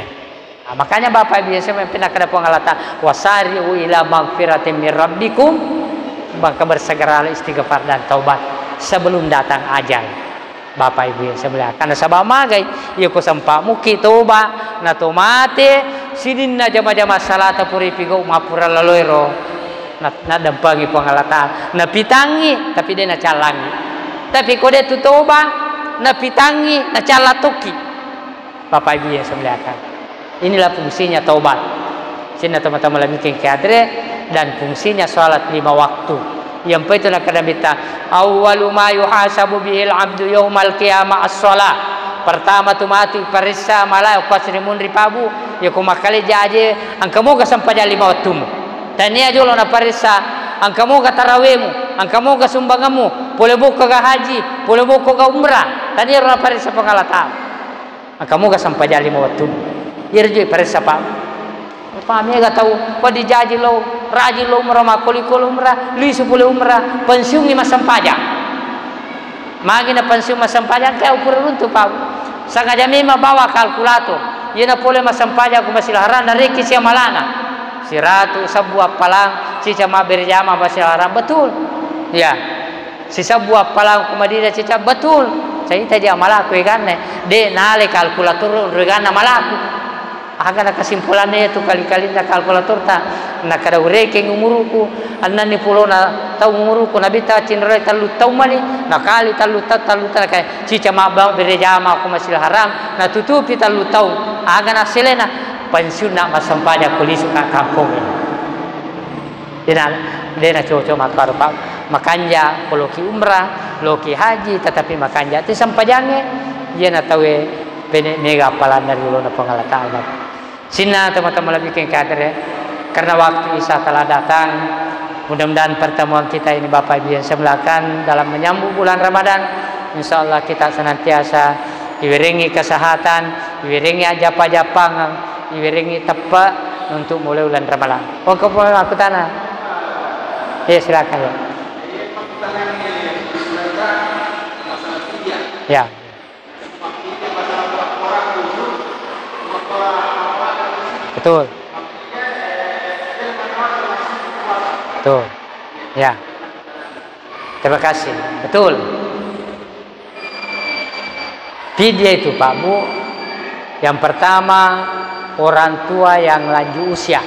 Nah, makanya Bapak Ibu saya pinakada pengalata wasari'u ila magfiratin min rabbikum, maka bersegeralah istighfar dan taubat sebelum datang ajal. Bapak Ibu sebelah karena sabab magai ieu ko sampamu kitoba na tomate sidin na jama-jama salata puri pigo mapura laloiro na dampangi pengalata na pitangi tapi dia na calangi tapi kode tu toba na pitangi na calatoki. Bapak Ibu yang sebelah kan inilah fungsinya taubat. Sini teman-teman lagi kengkadre dan fungsinya salat 5 waktu. Yang itu nak kena minta awwalu ma yuhasabu bihil abdu yaumal qiyamah as-shalah. Pertama tu mati perisa malai kasrimun ripabu ya kumakali jaje angkamu ka sampai 5 waktumu. Dan ia jolo na perisa angkamu ka tarawihmu, angkamu ka sumbangamu, boleh buka ka haji, boleh buka ka umrah. Dan ia na perisa pengalatan. Angkamu ka sampai 5 waktumu. Irjui perisa Pak. Pami ga tahu pa di jaji lo raji lo umrah makoli kol umrah li 10 umrah pensiun 5 sampaja magi na pensiun 5 sampaja kaya ukur runtu Pak sangaja mima bawa kalkulator yena pole 5 sampaja ku masilaharan na reki sia malana siratu sebuah palang cica maberjama basilaharan betul ya si sebuah palang ku madida cica betul saya tadi amalaku ikanne de nale kalkulator regana malaku akan kesimpulannya itu kali-kali na kalkulator ta na kada ureke umuruku annan ni pulo na tau umuruku na bita cinre talu tau mali na kali talu kay cica mabang berejama aku masih haram na tutupi talu tau agan aselena pensiun na masampanya kulis ka kampung dena cocok makar Pak makanja loki umrah loki haji tetapi makanja ti sampajange dia na tawe pene mega palan dari ulo na pengalatan Sina teman-teman lebih kengkader karena waktu Isya telah datang. Mudah-mudahan pertemuan kita ini Bapak Ibu yang sebelahkan dalam menyambut bulan Ramadan. Insya Allah kita senantiasa diwiringi kesehatan, diwiringi ajap-ajapangan, diwiringi tepat untuk mulai bulan Ramadan. Oh kemudian aku tanah. Ya silakan ya. Ya. Betul. Betul. Ya. Terima kasih. Betul. Fidyah itu Pak Bu, yang pertama orang tua yang lanjut usia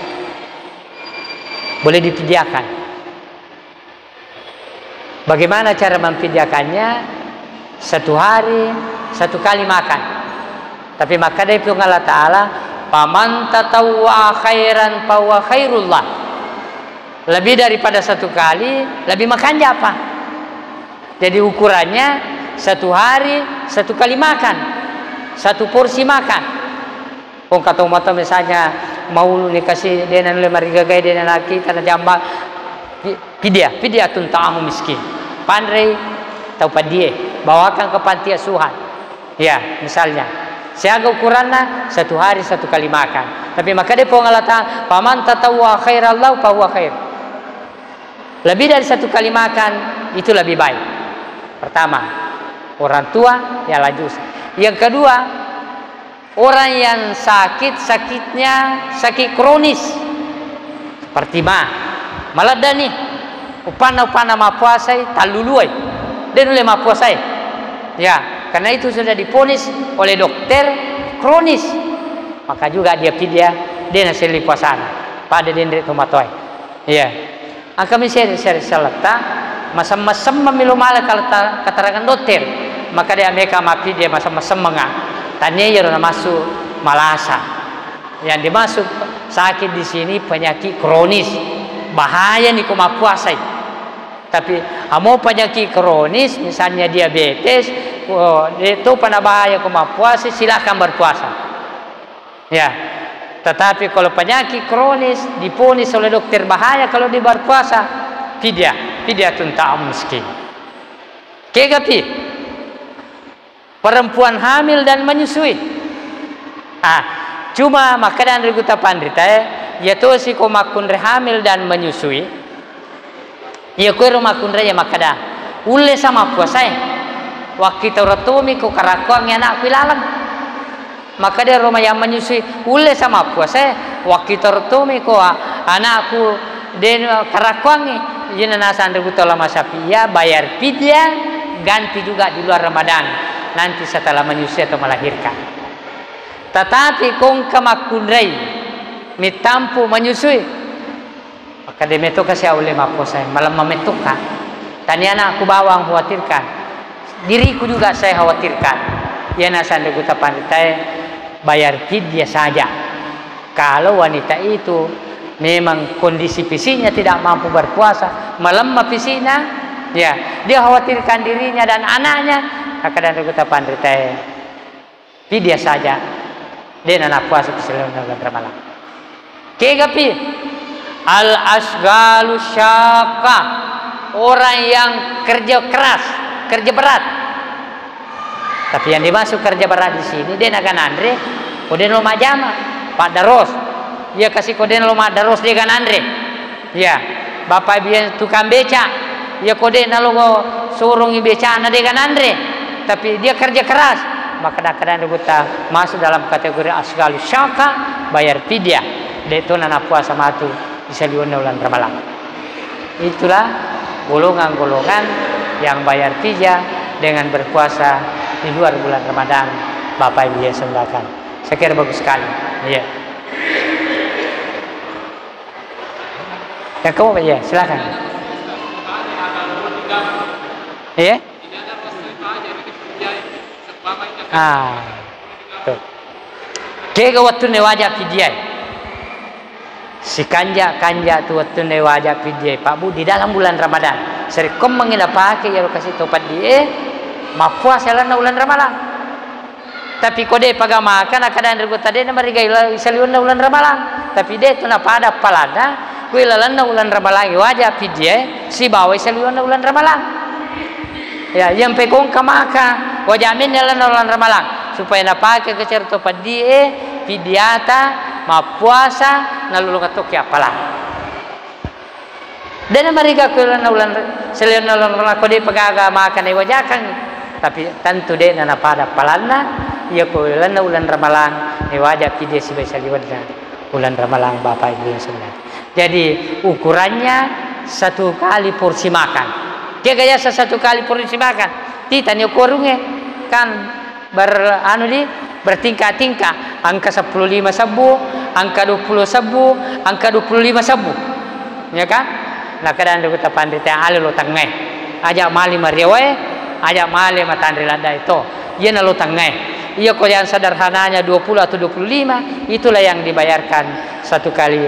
boleh difidyahkan. Bagaimana cara memfidyahkannya? 1 hari 1 kali makan. Tapi maka dari Allah Ta'ala paman tatawwa khairan fahuwa khairullah. Lebih daripada 1 kali, lebih makannya apa? Jadi ukurannya 1 hari 1 kali makan, 1 porsi makan. Kung katong mata misalnya mau dikasih denan 5 rigagai denan laki karena jamba pidia tuntang miskin. Pandai tau padie bawakan ke panti asuhan. Ya, misalnya siaga ukurannya 1 hari 1 kali makan. Tapi maka dia pengalatan paman tatawwa khairallahu fahuwa khair. Lebih dari 1 kali makan itu lebih baik. Pertama, orang tua yang lanjut. Yang kedua, orang yang sakitnya sakit kronis seperti malada nih upana mapuasai taluluai dan oleh mapuasai. Ya, karena itu sudah diponis oleh dokter kronis, maka juga dia fidyah dia nasili puasana pada dendri tomatoi. Iya, kami share selata masam-masam memilu mala kalau keterangan dokter, maka dia mereka mafi dia masam-masam menga Tanya ya masuk malasa. Yang dimasuk sakit di sini penyakit kronis. Bahaya nih koma puasa. Tapi mau penyakit kronis misalnya diabetes, itu pada bahaya koma puasa, silakan berpuasa. Ya. Tetapi kalau penyakit kronis diponis oleh dokter bahaya kalau di berpuasa, fidyah ta'am miskin. Kegapi perempuan hamil dan menyusui. Cuma makanan riguta pandrita ya to si ko makunre hamil dan menyusui. Ya ko ro makunre ya makada. Ulle sama puasa. Waktu toratomi ko karakuang anak pilalang. Maka dia rumah yang menyusui ule sama puasa waktu tertumi ko anakku den karakuangi jina nasan rigutola masapi ya bayar fidyah ganti juga di luar Ramadan nanti setelah menyusui atau melahirkan. Tetapi kong kamakunrai mitampu menyusui maka dia metu kasih ule mapuasa malam memetuka tanya anakku bawang khawatirkan diriku juga saya khawatirkan ya nasan riguta pantai bayar fidyah saja. Kalau wanita itu memang kondisi fisiknya tidak mampu berpuasa, melemah fisiknya, ya dia khawatirkan dirinya dan anaknya, kadang-kadang kita pandai fidyah saja. Dia nak puasa selama bulan Ramadan. Kegapi al asgalu syaqqa, orang yang kerja keras, kerja berat. Tapi yang dimasuk kerja berat di sini dia nagan Andre, koden lo majama, Pak Daros, dia kasih koden lo Daros dia kan Andre, ya, bapak biar tukang beca, ya koden lo surungi beca na dia kan Andre, tapi dia kerja keras, maka kadang-kadang kita masuk dalam kategori asgalu syaqqa bayar fidyah, dia itu nana puasa matu bisa diundang bulan Ramadan. Itulah golongan-golongan yang bayar fidyah dengan berpuasa di luar bulan Ramadan, Bapak Ibu yang semuakan. Saya kira bagus sekali. Iya. Ya kamu Pak ya, silakan. Iya. Tuh. Kega waktu ne wajib fidyah. Si kanja tu waktu ne wajib fidyah. Pak Bu di dalam bulan Ramadan. Seri kom mengina pakai ya kasih topat dia. Mapuasa lana ulan Ramadan. Tapi kode paga makan kadang riguta de na marigai isaliuna ulan Ramadan. Tapi de tu na pada palada kuila lana ulan Ramadan wajib fidyah si bawa isaliuna ulan Ramadan. Ya yang pekong kamaka wajamin lana ulan Ramadan supaya na pakai ke certo padie fidyata mapuasa na lulu katok ya pala. Dan mariga kuila lana ulan isaliuna ulan Ramadan kode paga makan ai wajakan. Tapi tentu dia nana pada palana ia kulan ulan Ramadan wajib fidyah si bisa liwatnya ulan Ramadan Bapak Ibu yang sebenarnya. Jadi ukurannya 1 kali porsi makan. Dia gaya 1 kali porsi makan. Tita ni ukurnya kan bertingkat-tingkat angka 15 sabu, angka 20 sabu, angka 25 sabu. Ya kan? Nah kadang kita pandai ale lo tangmeh. Ajak mali mariawe ajak male matandri lada itu ia nalu tanggai ia kau yang sederhananya 20 atau 25 itulah yang dibayarkan 1 kali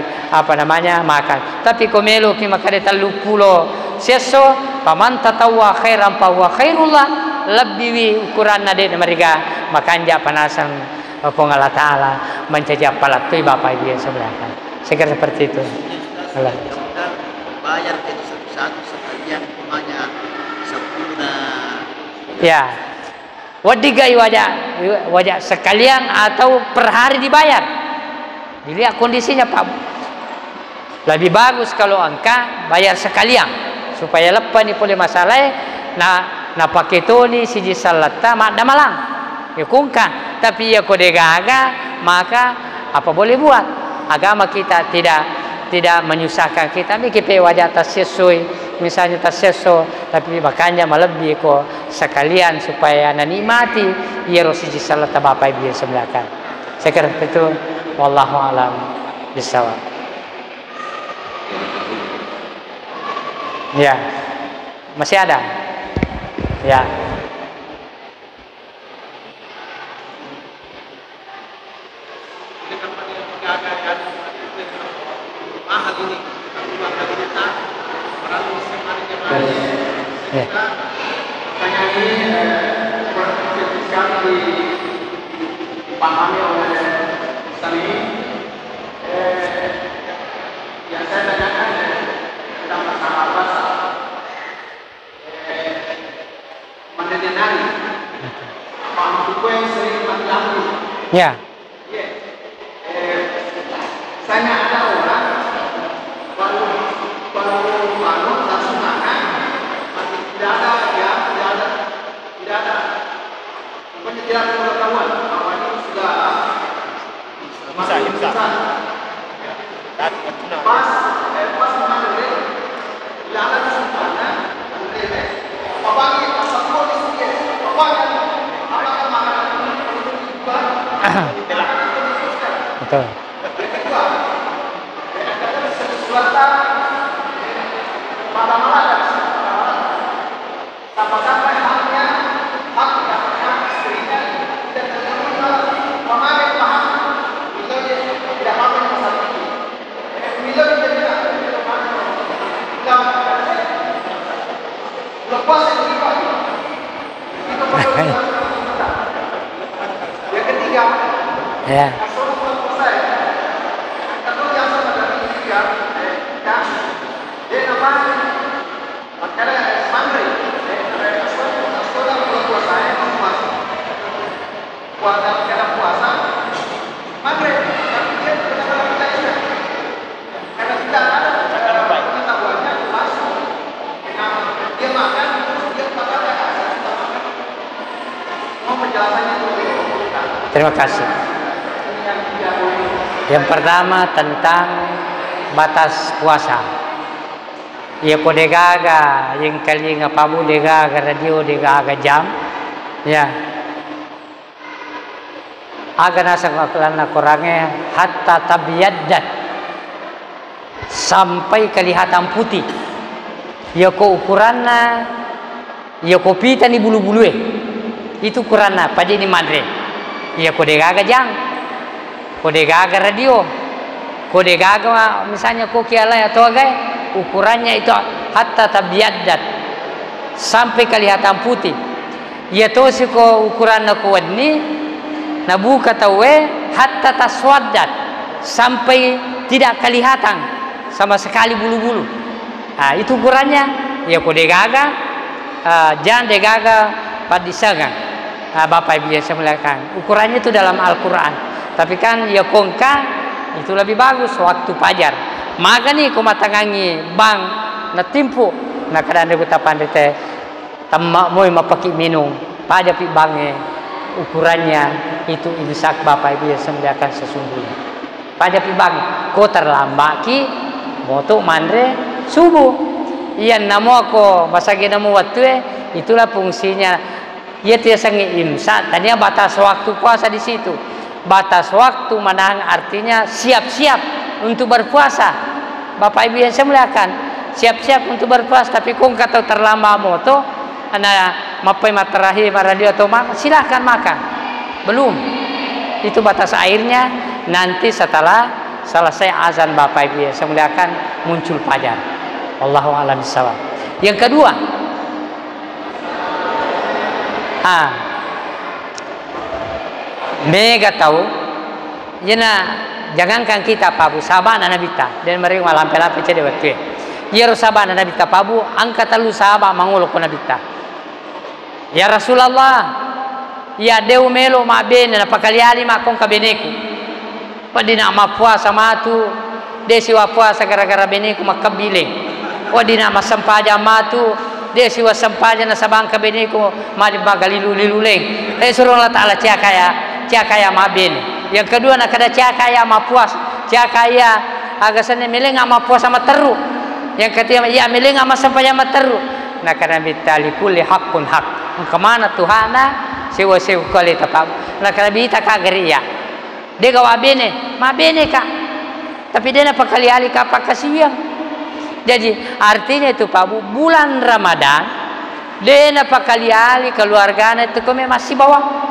makan. Tapi kau melu ki makade 30 seso paman tatawwa khairan fa huwa khairullah lebih ukuran nade mereka makanja panasan Allah Taala mencajap palatui Bapak Ibu yang sebelah kan. Saya kira seperti itu. Allah bayar itu satu-satu sekalian hanya 10 ya, wadigai wajah sekalian atau per hari dibayar. Dilihat kondisinya Pak. Lebih bagus kalau angka bayar sekalian supaya lepas ni boleh masalah. Na pakai tu ni siji salata mak damalang. Ya kungka. Tapi ya kode gaga maka apa boleh buat? Agama kita tidak menyusahkan kita. Mikir wajah tas sesuai. Misalnya tak seso tapi makanya melebih ko sekalian supaya nanikmati ya rosiji salat Bapak Ibu yang sebelahkan. Saya kira itu wallahu alam bisawab. Ya. Masih ada? Ya. ini kita lagi kita orang sekarang yang Ya. Pertanyaan ini kurang sekali dipahami oleh Ustaz ini. Yang saya tanyakan tentang masalah bahasa mendenari apa buku yang sering mati. Ya. Saya ada orang baru langsung makan, masih tidak ada, pokoknya tidak ada pengetahuan bahwa ini sudah Bisa. pas mengalir, tidak ada kesempatan, apalagi pasal polis dia, apakah makanan ini perlu diubah? Betul. Sampai haknya hak istrinya tidak terpenuhi memakai paham bila dia tidak pakai masalah ini. Bila dia tidak lepas yang itu yang ketiga. Ya. Terima kasih. Yang pertama tentang batas puasa. Ya po degaga yang kali ngapabu degaga radio degaga jam. Ya. Aga nasa ngaklana kurangnya hatta tabiyaddat sampai kelihatan putih. Ya ko ukuranna ya ko pita ni bulu-bulu itu ukuranna pada ini madre. Ya ko degaga jam. Kode gaga radio, kode gaga misalnya koki alay atau agai, ukurannya itu hatta tabiyaddat sampai kelihatan putih. Ya to siko ukuran na kuwadni nabuka tawe hatta taswaddat sampai tidak kelihatan sama sekali bulu-bulu. Nah, itu ukurannya. Ya kode gaga, jangan degaga padisaga. Bapak Ibu biasa melakukan. Ukurannya itu dalam Al-Quran. Tapi kan ya kongka itu lebih bagus waktu pajar. Maka nih ko matangangi bang na timpu na kadang kita pandai teh tamak moy mapaki minum pada pi bange ukurannya itu imsak Bapak Ibu yang sediakan sesungguhnya. Pada pi bange ko terlambat ki moto mandre subuh. Iyan namo ko basagi namo waktu itulah fungsinya. Ia tiasa imsak tadinya batas waktu puasa di situ. Batas waktu menang artinya siap-siap untuk berpuasa. Bapak Ibu yang saya muliakan, siap-siap untuk berpuasa. Tapi kung kata terlambat moto, ana mapai materahi radio atau makan, silahkan makan. Belum. Itu batas airnya. Nanti setelah selesai azan Bapak Ibu yang saya muliakan muncul fajar. Wallahu a'lam bishawab. Yang kedua, mega tahu, jena jangankan kita pabu sahabat Nabi ta dan mereka malam-malam pecah waktu. Ya sahabat Nabi ta pabu angkat lu sahabat mangul ko Nabi ta. Ya Rasulullah, ya deu melo ma ben na pakali ali ma kon ka beneku. Padina ma puasa matu, desi wa puasa gara-gara beneku makabile. Wadina ma sampaja matu, desi wa sampaja na sabang ka beneku ma di bagalilu-liluleng. Suruh Allah Taala cakaya maben. Yang kedua nak ada cakaya mapuas, cakaya agasannya mileng ama puas sama teru. Yang ketiga ya mileng ama sampai sama teru. Nak ada bitali kulli haqqun haq. Kemana Tuhana sewa-sewa kali tapab. Nak ada bita kageriya. Dia gawa bene, mabene kak. Tapi dia nak kali ali kapak kasih. Jadi artinya itu Pak bulan Ramadan dia nak kali ali keluarganya itu kami masih bawah.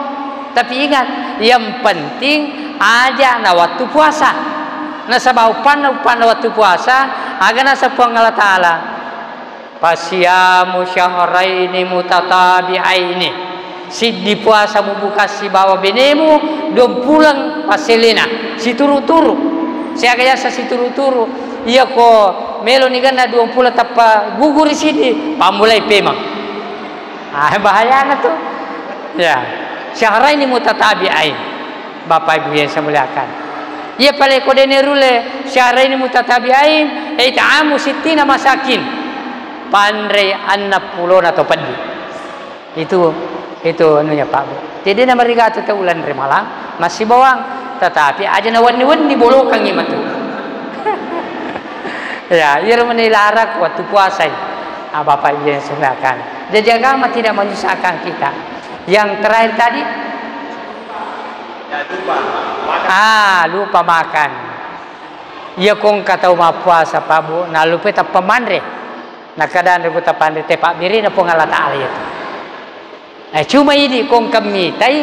Tapi ingat, yang penting aja na waktu puasa. nasabau panau waktu puasa aga nasa puang Allah Ta'ala pasyamu syahraini mutatabi'aini si di puasa mu buka si bawa benemu dom pulang paselena si turu-turu si aga jasa si turu-turu iya ko melo ni gana dom pulang tapa gugur sidi pamulai pemang bahaya na tuh ya syahraini mutatabi'ain Bapak Ibu yang saya muliakan ia pale kode nerule syahraini mutatabi'ain it'amu sittina masakin pandre anak pulon atau padi itu anunya Pak Bu. Jadi nama rigato ta ulan remalang masih bawang tetapi aja na wani bolokang ima tu. Ya, ia menilarak waktu puasa. Bapak Ibu yang silakan. Jadi agama tidak menyusahkan kita. Yang terakhir tadi lupa makan. Ia kong kata uma puasa Pak Bu, na lupa ta pamandre. Na kadang rebuta pandre te Pak Biri na pong Allah Ta'ala itu. Cuma ini kong kami tai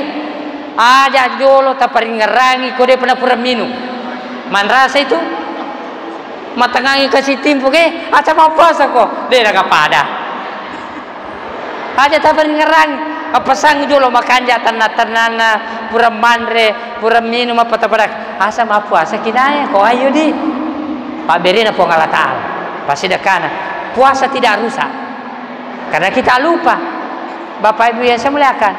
aja jolo ta paringarangi kode pernah pura minum man rasa itu matangangi kasih timpu ke aca mau puasa kok dia naga pada aja ta paringarangi apa sang jolo makan jatan tanana pura manre pura minum apa ta pada asa mau puasa kinaya kok ayo di Pak Beri na pong Allah Ta'ala pasti dekana puasa tidak rusak karena kita lupa. Bapak Ibu yang saya muliakan,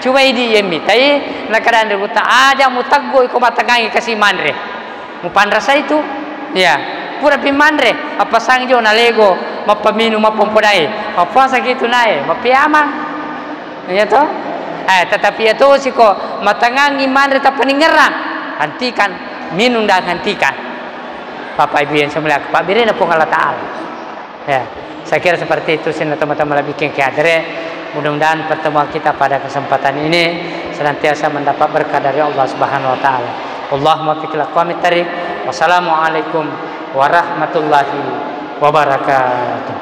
cuma ini yang mitai, nak kadang rebuta aja mutago iko matangangi kasih manre, mupan rasa itu, ya, pura pimandre, apa sangjo na lego, mapaminu mapompodai, apa sakit itu nae, mapiama, ya toh, tetapi itu siko matangangi manre tak peninggaran, hentikan, minum dan hentikan, Bapak Ibu yang saya muliakan, Pak Biri na pong Allah Ta'ala, ya, saya kira seperti itu, sih teman-teman lebih kengkadere. Mudah-mudahan pertemuan kita pada kesempatan ini senantiasa mendapat berkah dari Allah Subhanahu wa taala. Allahumma fiqil aqwamit thariq. Wassalamualaikum warahmatullahi wabarakatuh.